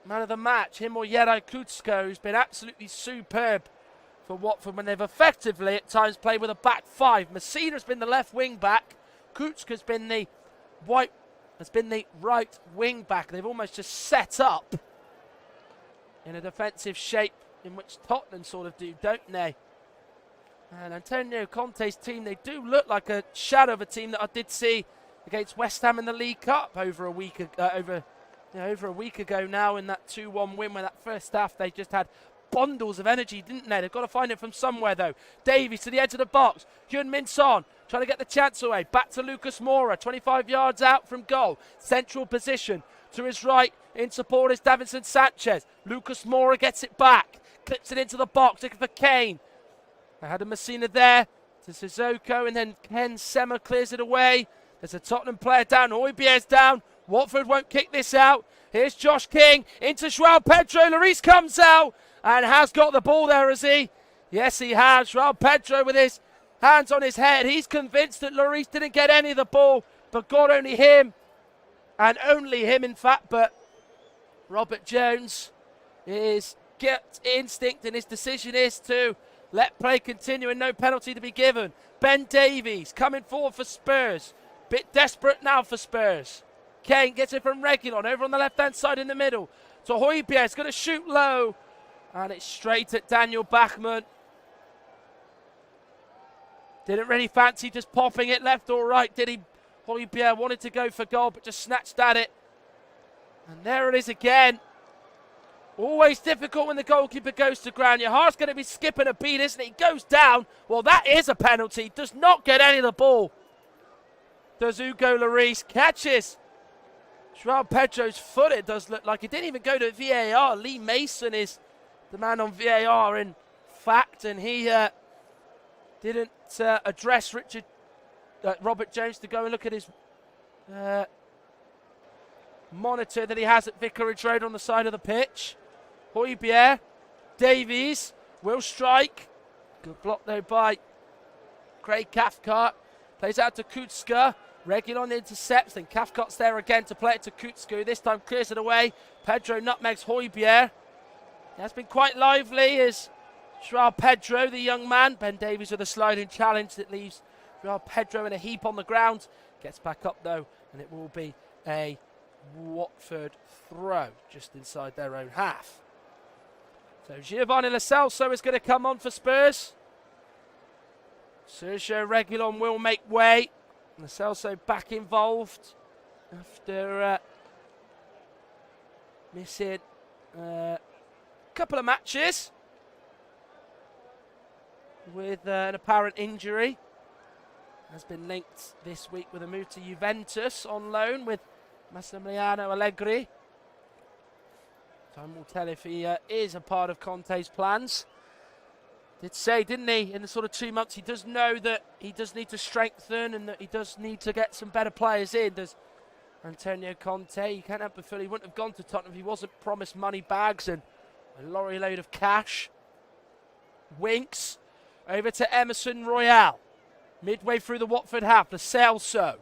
man of the match. Him or Jero Kutsko, who's been absolutely superb for Watford when they've effectively at times played with a back five. Messina's been the left wing back. Kutsko's been the right wing back. They've almost just set up in a defensive shape in which Tottenham sort of do, don't they? And Antonio Conte's team, they do look like a shadow of a team that I did see against West Ham in the League Cup over a week ago now in that 2-1 win, where that first half they just had bundles of energy, didn't they? They've got to find it from somewhere though. Davies to the edge of the box. Heung-Min Son trying to get the chance away. Back to Lucas Moura, 25 yards out from goal. Central position. To his right in support is Davinson Sanchez. Lucas Moura gets it back. Clips it into the box, looking for Kane. They had a Messina there to Sissoko, and then Ken Sema clears it away. There's a Tottenham player down. Højbjerg's down. Watford won't kick this out. Here's Josh King into João Pedro. Lloris comes out and has got the ball there, has he? Yes, he has. João Pedro with his hands on his head. He's convinced that Lloris didn't get any of the ball, but got only him. And only him, in fact. But Robert Jones, his gut instinct and his decision is to let play continue and no penalty to be given. Ben Davies coming forward for Spurs. Bit desperate now for Spurs. Kane gets it from Reguilon over on the left-hand side in the middle. To Højbjerg, it's going to shoot low. And it's straight at Daniel Bachmann. Didn't really fancy just popping it left or right, did he? Højbjerg wanted to go for goal, but just snatched at it. And there it is again. Always difficult when the goalkeeper goes to ground. Your heart's going to be skipping a beat, isn't it? He goes down. Well, that is a penalty. Does not get any of the ball. Does Hugo Lloris. Catches João Pedro's foot, it does look like. It didn't even go to VAR. Lee Mason is the man on VAR, in fact, and he didn't address Robert Jones to go and look at his monitor that he has at Vicarage Road on the side of the pitch. Højbjerg, Davies will strike. Good block though by Craig Cathcart. Plays out to Kutska. Reguilon intercepts, then Cathcart's there again to play it to Kutska. This time clears it away. Pedro nutmegs Højbjerg. He has been quite lively as João Pedro, the young man. Ben Davies with a sliding challenge that leaves João Pedro in a heap on the ground. Gets back up though, and it will be a Watford throw just inside their own half. So Giovanni Lo Celso is going to come on for Spurs. Sergio Reguilon will make way. Lo Celso back involved after missing a couple of matches with an apparent injury. Has been linked this week with a move to Juventus on loan with Massimiliano Allegri. Time will tell if he is a part of Conte's plans. Did say, didn't he, in the sort of 2 months, he does know that he does need to strengthen and that he does need to get some better players in. Does Antonio Conte? You can't help but feel he wouldn't have gone to Tottenham if he wasn't promised money bags and a lorry load of cash. Winks over to Emerson Royale. Midway through the Watford half, Lo Celso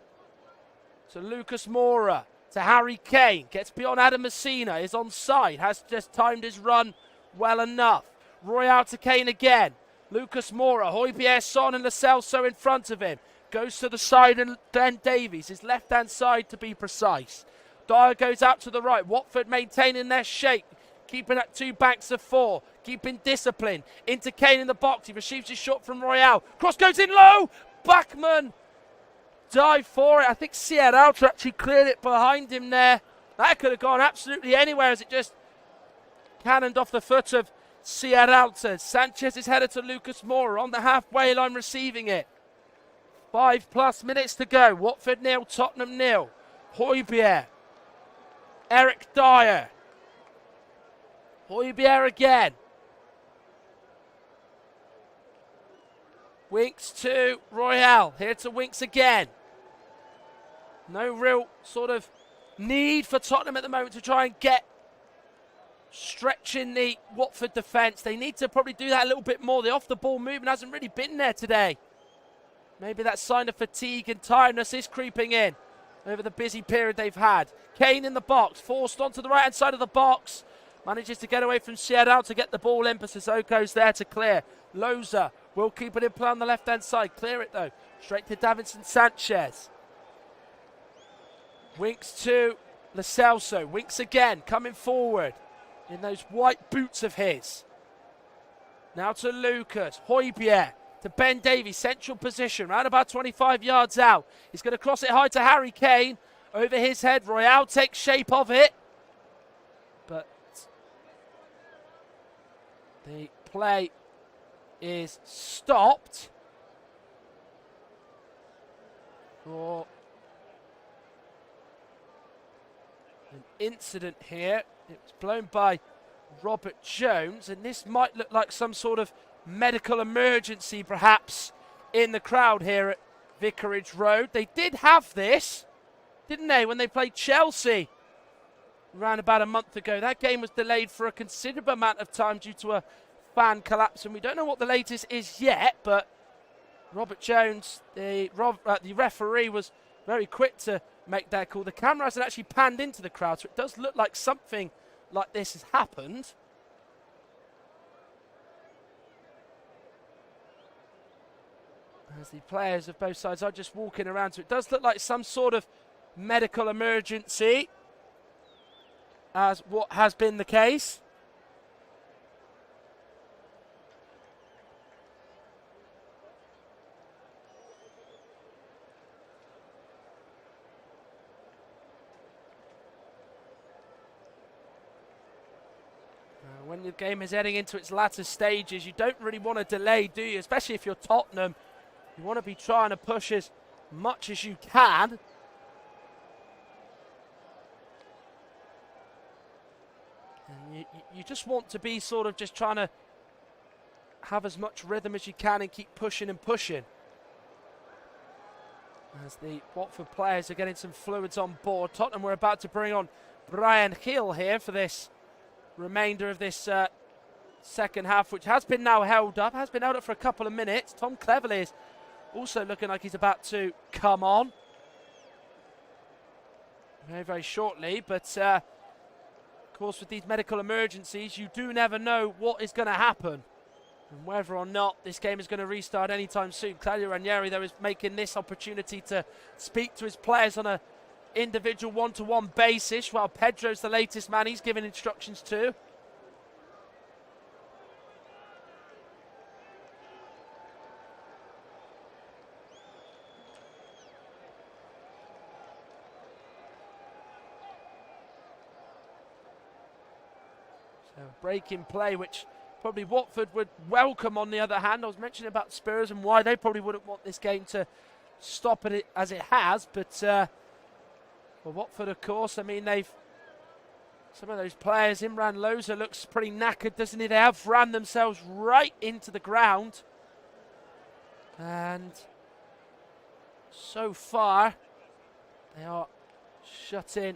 to Lucas Moura, to Harry Kane, gets beyond Adam Messina, is onside, has just timed his run well enough. Royale to Kane again, Lucas Moura, Højbjerg, Son and Lo Celso in front of him, goes to the side and then Davies, his left-hand side to be precise. Dyer goes out to the right, Watford maintaining their shape, keeping at 2 banks of 4, keeping discipline, into Kane in the box, he receives his shot from Royale, cross goes in low, Bachmann dive for it. I think Sierralta actually cleared it behind him there. That could have gone absolutely anywhere as it just cannoned off the foot of Sierralta. Sanchez is headed to Lucas Moura on the halfway line receiving it. 5+ minutes to go. Watford 0, Tottenham 0. Højbjerg. Eric Dyer. Højbjerg again. Winks to Royale. Here to Winks again. No real sort of need for Tottenham at the moment to try and get stretching the Watford defence. They need to probably do that a little bit more. The off-the-ball movement hasn't really been there today. Maybe that sign of fatigue and tiredness is creeping in over the busy period they've had. Kane in the box, forced onto the right-hand side of the box. Manages to get away from Sierra to get the ball in, but Sissoko's there to clear. Loza will keep it in play on the left-hand side. Clear it, though. Straight to Davinson Sanchez. Winks to Lo Celso. Winks again, coming forward in those white boots of his. Now to Lucas. Højbjerg to Ben Davies. Central position, round about 25 yards out. He's going to cross it high to Harry Kane. Over his head. Royale takes shape of it. But the play is stopped for an incident here. It was blown by Robert Jones, and this might look like some sort of medical emergency perhaps in the crowd here at Vicarage Road. They did have this, didn't they, when they played Chelsea around about a month ago. That game was delayed for a considerable amount of time due to a fan collapse, and we don't know what the latest is yet, but Robert Jones, the referee, was very quick to make that call. The camera hasn't actually panned into the crowd, so it does look like something like this has happened. As the players of both sides are just walking around, so it does look like some sort of medical emergency, as what has been the case. When the game is heading into its latter stages, you don't really want to delay, do you? Especially if you're Tottenham. You want to be trying to push as much as you can. And you just want to be sort of just trying to have as much rhythm as you can and keep pushing and pushing. As the Watford players are getting some fluids on board. Tottenham were about to bring on Brian Hill here for this remainder of this second half, which has been now held up. Has been held up for a couple of minutes. Tom Cleverley is also looking like he's about to come on very, very shortly. But, of course, with these medical emergencies, you do never know what is going to happen and whether or not this game is going to restart anytime soon. Claudio Ranieri, though, is making this opportunity to speak to his players on a individual one-to-one basis, while Pedro's the latest man he's giving instructions to. So breaking play, which probably Watford would welcome. On the other hand, I was mentioning about Spurs and why they probably wouldn't want this game to stop it as it has, but for Watford, of course, I mean, some of those players, Imran Loza looks pretty knackered, doesn't he? They have ran themselves right into the ground. And so far, they are shutting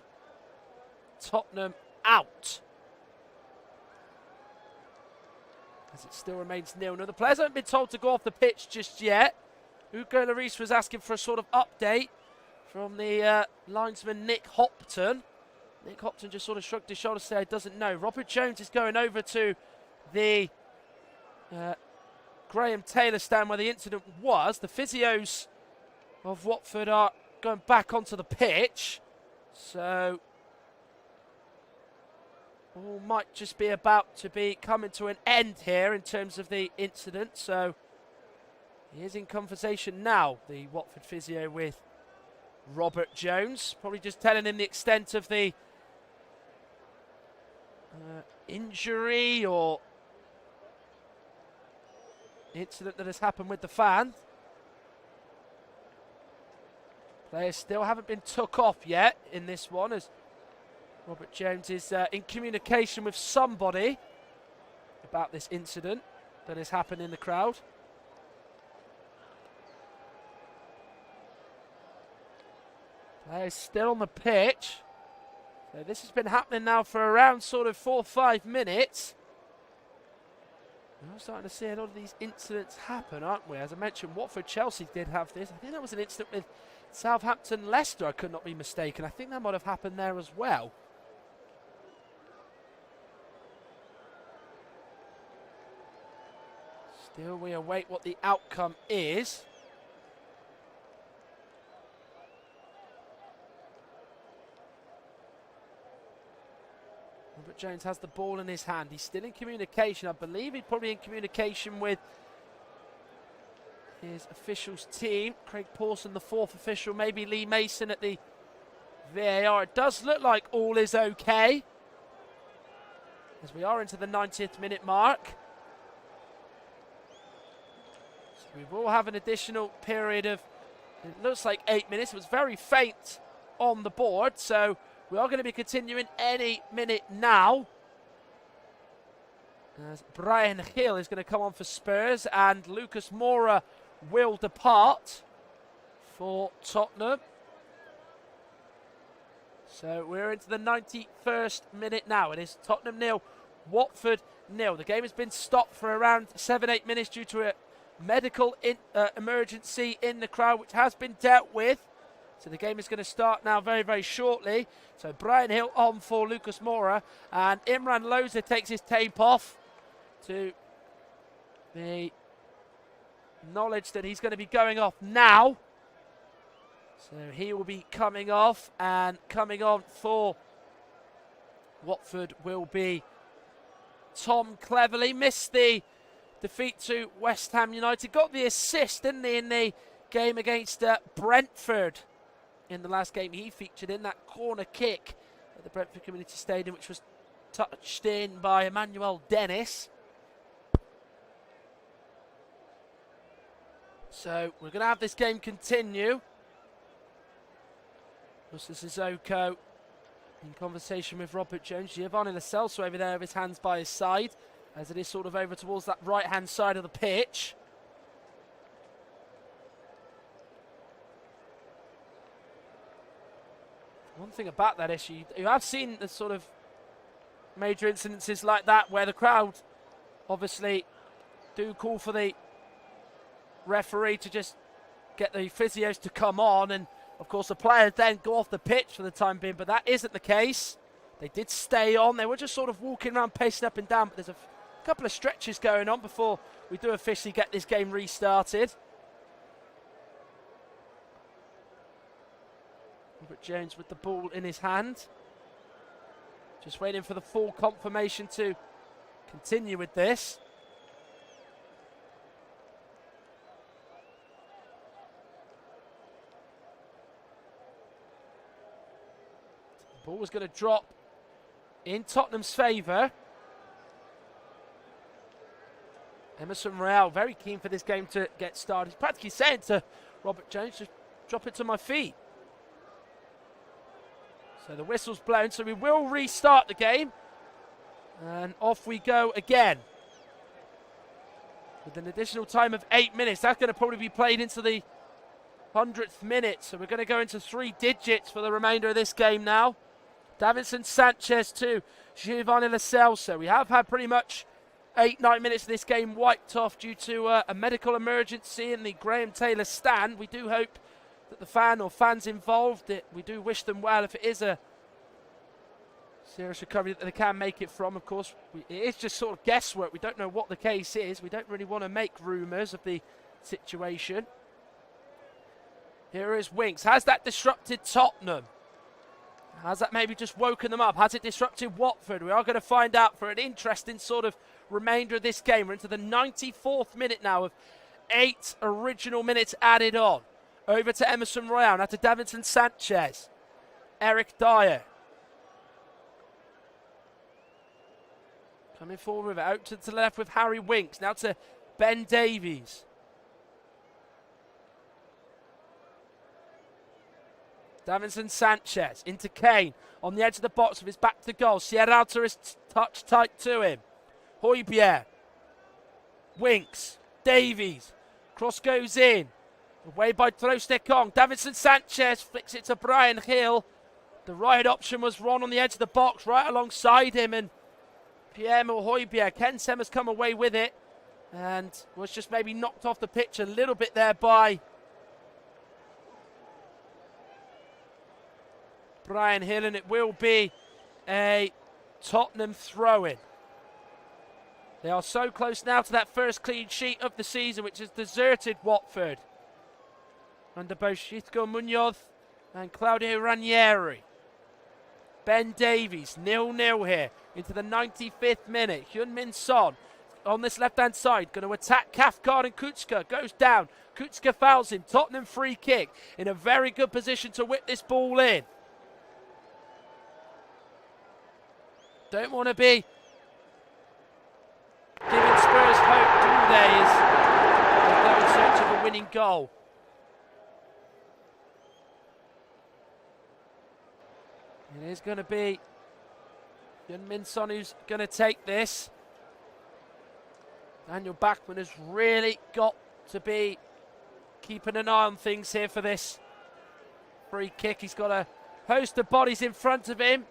Tottenham out, as it still remains 0-0. The players haven't been told to go off the pitch just yet. Hugo Lloris was asking for a sort of update from the linesman Nick Hopton. Nick Hopton just sort of shrugged his shoulders, said he doesn't know. Robert Jones is going over to the Graham Taylor stand where the incident was. The physios of Watford are going back onto the pitch. So all might just be about to be coming to an end here in terms of the incident. So he is in conversation now, the Watford physio, with Robert Jones. Probably just telling him the extent of the injury or incident that has happened with the fan. Players still haven't been took off yet in this one, as Robert Jones is in communication with somebody about this incident that has happened in the crowd. Players still on the pitch. So this has been happening now for around sort of 4 or 5 minutes. We're starting to see a lot of these incidents happen, aren't we? As I mentioned, Watford, Chelsea did have this. I think that was an incident with Southampton, Leicester, I could not be mistaken. I think that might have happened there as well. Still, we await what the outcome is. Robert Jones has the ball in his hand. He's still in communication. I believe he's probably in communication with his officials team. Craig Pawson, the 4th official, maybe Lee Mason at the VAR. It does look like all is okay, as we are into the 90th minute mark. So we will have an additional period of, it looks like 8 minutes. It was very faint on the board, so we are going to be continuing any minute now, as Bryan Gil is going to come on for Spurs and Lucas Moura will depart for Tottenham. So we're into the 91st minute now. It is Tottenham 0, Watford 0. The game has been stopped for around 7-8 minutes due to a medical emergency in the crowd, which has been dealt with. So the game is going to start now very, very shortly. So Bryan Gil on for Lucas Moura, and Imran Loza takes his tape off to the knowledge that he's going to be going off now. So he will be coming off, and coming on for Watford will be Tom Cleverley. Missed the defeat to West Ham United. Got the assist, didn't he, in the game against Brentford. In the last game he featured in, that corner kick at the Brentford Community Stadium, which was touched in by Emmanuel Dennis. So we're going to have this game continue. This is Sissoko in conversation with Robert Jones. Giovanni Lo Celso over there with his hands by his side, as it is sort of over towards that right-hand side of the pitch. One thing about that issue, you have seen the sort of major incidences like that where the crowd obviously do call for the referee to just get the physios to come on, and of course the players then go off the pitch for the time being, but that isn't the case. They did stay on. They were just sort of walking around, pacing up and down, but there's a couple of stretches going on before we do officially get this game restarted. Robert Jones with the ball in his hand. Just waiting for the full confirmation to continue with this. The ball was going to drop in Tottenham's favour. Emerson Royal very keen for this game to get started. He's practically saying to Robert Jones, just drop it to my feet. So the whistle's blown, so we will restart the game. And off we go again. With an additional time of 8 minutes. That's going to probably be played into the 100th minute. So we're going to go into 3 digits for the remainder of this game now. Davinson Sanchez to Giovanni Lo Celso. We have had pretty much 8-9 minutes of this game wiped off due to a medical emergency in the Graham Taylor stand. We do hope that the fan or fans involved, we do wish them well if it is a serious recovery that they can make it from. Of course, it is just sort of guesswork. We don't know what the case is. We don't really want to make rumours of the situation. Here is Winks. Has that disrupted Tottenham? Has that maybe just woken them up? Has it disrupted Watford? We are going to find out for an interesting sort of remainder of this game. We're into the 94th minute now of 8 original minutes added on. Over to Emerson Royale, now to Davinson Sanchez. Eric Dyer. Coming forward with it, out to the left with Harry Winks. Now to Ben Davies. Davinson Sanchez into Kane on the edge of the box with his back to goal. Sierralta is touched tight to him. Højbjerg. Winks. Davies. Cross goes in. Away by Trostekong. Davinson Sanchez flicks it to Brian Hill. The right option was Ron on the edge of the box, right alongside him, and Pierre-Emile Højbjerg. Ken Sem has come away with it and was just maybe knocked off the pitch a little bit there by Brian Hill, and it will be a Tottenham throw-in. They are so close now to that first clean sheet of the season, which has deserted Watford under both Xisco Munoz and Claudio Ranieri. Ben Davies, 0-0 here into the 95th minute. Heung-Min Son on this left-hand side, going to attack Cathcart, and Kucka goes down. Kucka fouls him. Tottenham free kick in a very good position to whip this ball in. Don't want to be giving Spurs hope, do they, as they go in search of a winning goal. It is going to be Heung-Min Son who's going to take this. Daniel Bachmann has really got to be keeping an eye on things here for this free kick. He's got a host of bodies in front of him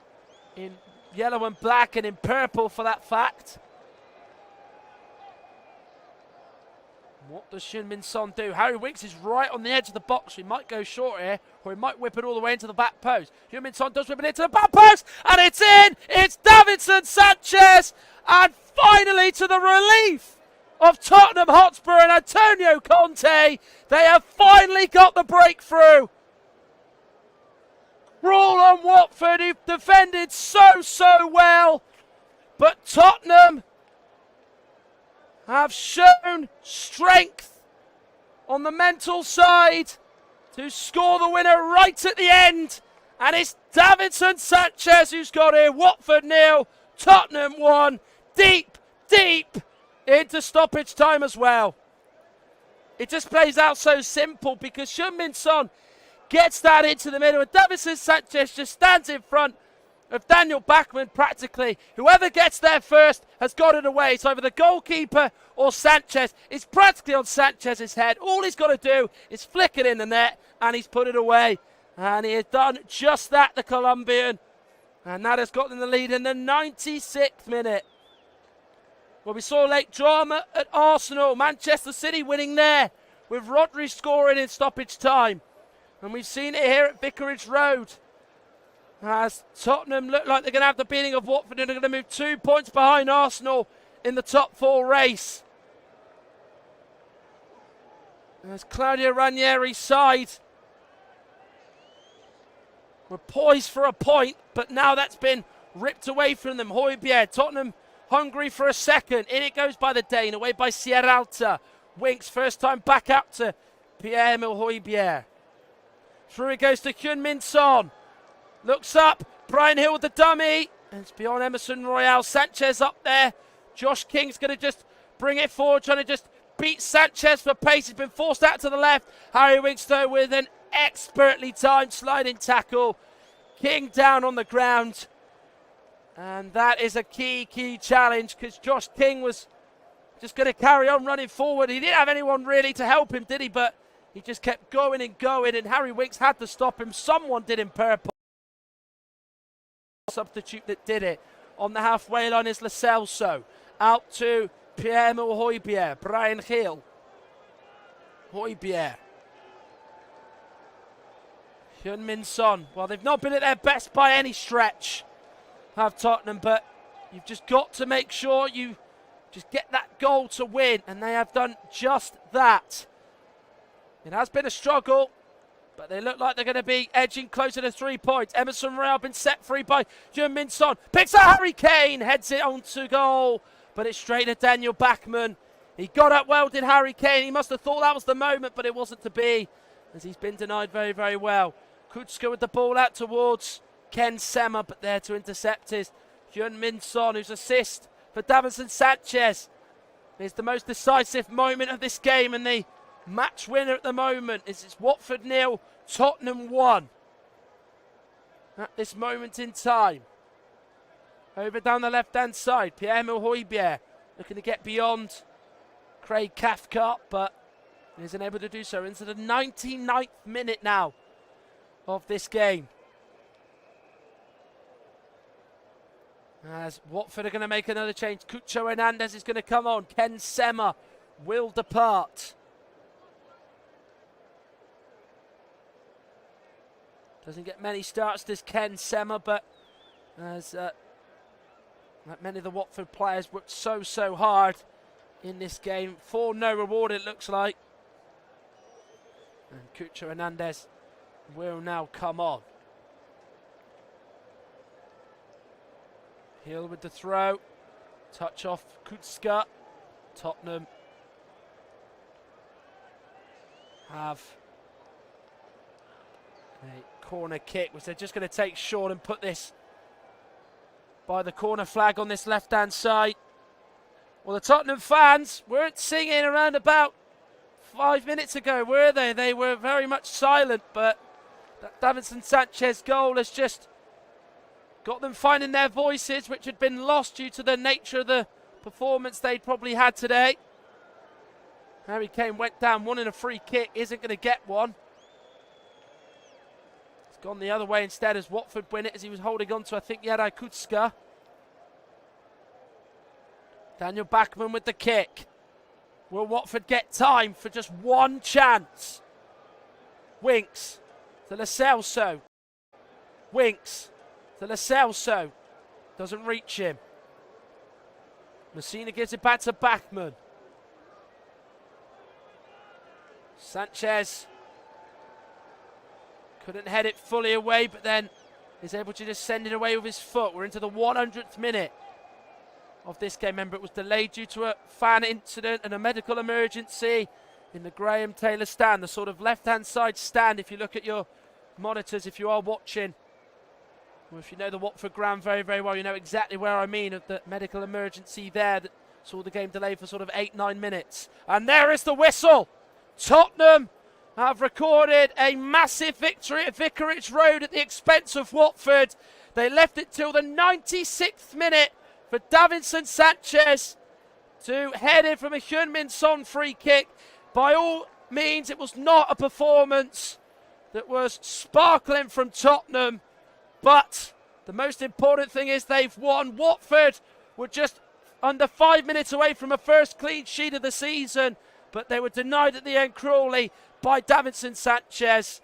in yellow and black and in purple for that fact. What does Heung-Min Son do? Harry Winks is right on the edge of the box. He might go short here, or he might whip it all the way into the back post. Heung-Min Son does whip it into the back post, and it's in! It's Davinson Sanchez! And finally, to the relief of Tottenham Hotspur and Antonio Conte, they have finally got the breakthrough. Cruel on Watford, who've defended so well, but Tottenham have shown strength on the mental side to score the winner right at the end, and it's Davinson Sanchez who's got here. Watford 0, Tottenham 1, deep into stoppage time as well. It just plays out so simple because Heung-Min Son gets that into the middle, and Davinson Sanchez just stands in front of Daniel Bachmann practically. Whoever gets there first has got it away. It's either the goalkeeper or Sanchez. It's practically on Sanchez's head. All he's got to do is flick it in the net, and he's put it away. And he has done just that, the Colombian. And that has got them the lead in the 96th minute. Well, we saw late drama at Arsenal. Manchester City winning there, with Rodri scoring in stoppage time. And we've seen it here at Vicarage Road, as Tottenham look like they're going to have the beating of Watford, and they're going to move 2 points behind Arsenal in the top 4 race. As Claudio Ranieri's side were poised for a point, but now that's been ripped away from them. Højbjerg, Tottenham hungry for a second. In it goes by the Dane, away by Sierralta. Winks first time back out to Pierre-Emile Højbjerg. Through it goes to Heung-Min Son. Looks up, Brian Hill with the dummy. And it's beyond Emerson Royale. Sanchez up there. Josh King's going to just bring it forward, trying to just beat Sanchez for pace. He's been forced out to the left. Harry Winks though with an expertly timed sliding tackle. King down on the ground. And that is a key challenge, because Josh King was just going to carry on running forward. He didn't have anyone really to help him, did he? But he just kept going, and Harry Winks had to stop him. Someone did in purple. Substitute that did it. On the halfway line is Lo Celso. Out to Pierre-Emile Højbjerg. Brian Hill. Højbjerg. Heung-Min Son. Well, they've not been at their best by any stretch, have Tottenham, but you've just got to make sure you just get that goal to win, and they have done just that. It has been a struggle, but they look like they're going to be edging closer to 3 points. Emerson Royale been set free by Heung-Min Son. Picks out Harry Kane, heads it onto goal, but it's straight to Daniel Bachmann. He got up well, did Harry Kane. He must have thought that was the moment, but it wasn't to be. as he's been denied very, very well. Kucka with the ball out towards Ken Sema, but there to intercept is Heung-Min Son, whose assist for Davinson Sanchez. It's the most decisive moment of this game, and the match winner at the moment is it's Watford 0, Tottenham 1. At this moment in time. Over down the left-hand side, Pierre-Emile Højbjerg looking to get beyond Craig Cathcart, but isn't able to do so. Into the 99th minute now of this game. As Watford are going to make another change. Cucho Hernandez is going to come on. Ken Sema will depart. Doesn't get many starts, this Ken Sema, but as like many of the Watford players worked so hard in this game for no reward, it looks like. And Cucho Hernandez will now come on. Hill with the throw. Touch off Kucka. Tottenham have a corner kick, which they're just going to take short and put this by the corner flag on this left-hand side. Well, the Tottenham fans weren't singing around about 5 minutes ago, were they? They were very much silent, but that Davinson Sanchez goal has just got them finding their voices, which had been lost due to the nature of the performance they'd probably had today. Harry Kane went down, wanting a free kick, isn't going to get one. It's gone the other way instead as Watford win it, as he was holding on to, I think, Jadaj Kucka. Daniel Bachmann with the kick. Will Watford get time for just one chance? Winks to Lo Celso. Winks to Lo Celso. Doesn't reach him. Messina gives it back to Bachmann. Sanchez couldn't head it fully away, but then is able to just send it away with his foot. We're into the 100th minute of this game. Remember, it was delayed due to a fan incident and a medical emergency in the Graham Taylor stand, the sort of left-hand side stand if you look at your monitors, if you are watching. Or if you know the Watford ground very, very well, you know exactly where I mean, of the medical emergency there that saw the game delayed for sort of 8-9 minutes. And there is the whistle. Tottenham have recorded a massive victory at Vicarage Road at the expense of Watford. They left it till the 96th minute for Davinson Sanchez to head in from a Heung-Min Son free kick. By all means, it was not a performance that was sparkling from Tottenham, but the most important thing is they've won. Watford were just under 5 minutes away from a first clean sheet of the season, but they were denied at the end cruelly by Davinson Sanchez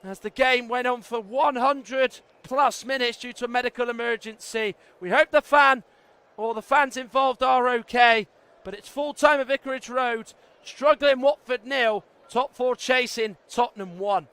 as the game went on for 100 plus minutes due to a medical emergency. We hope the fans involved are okay, but it's full time at Vicarage Road. Struggling Watford 0, top four chasing Tottenham 1.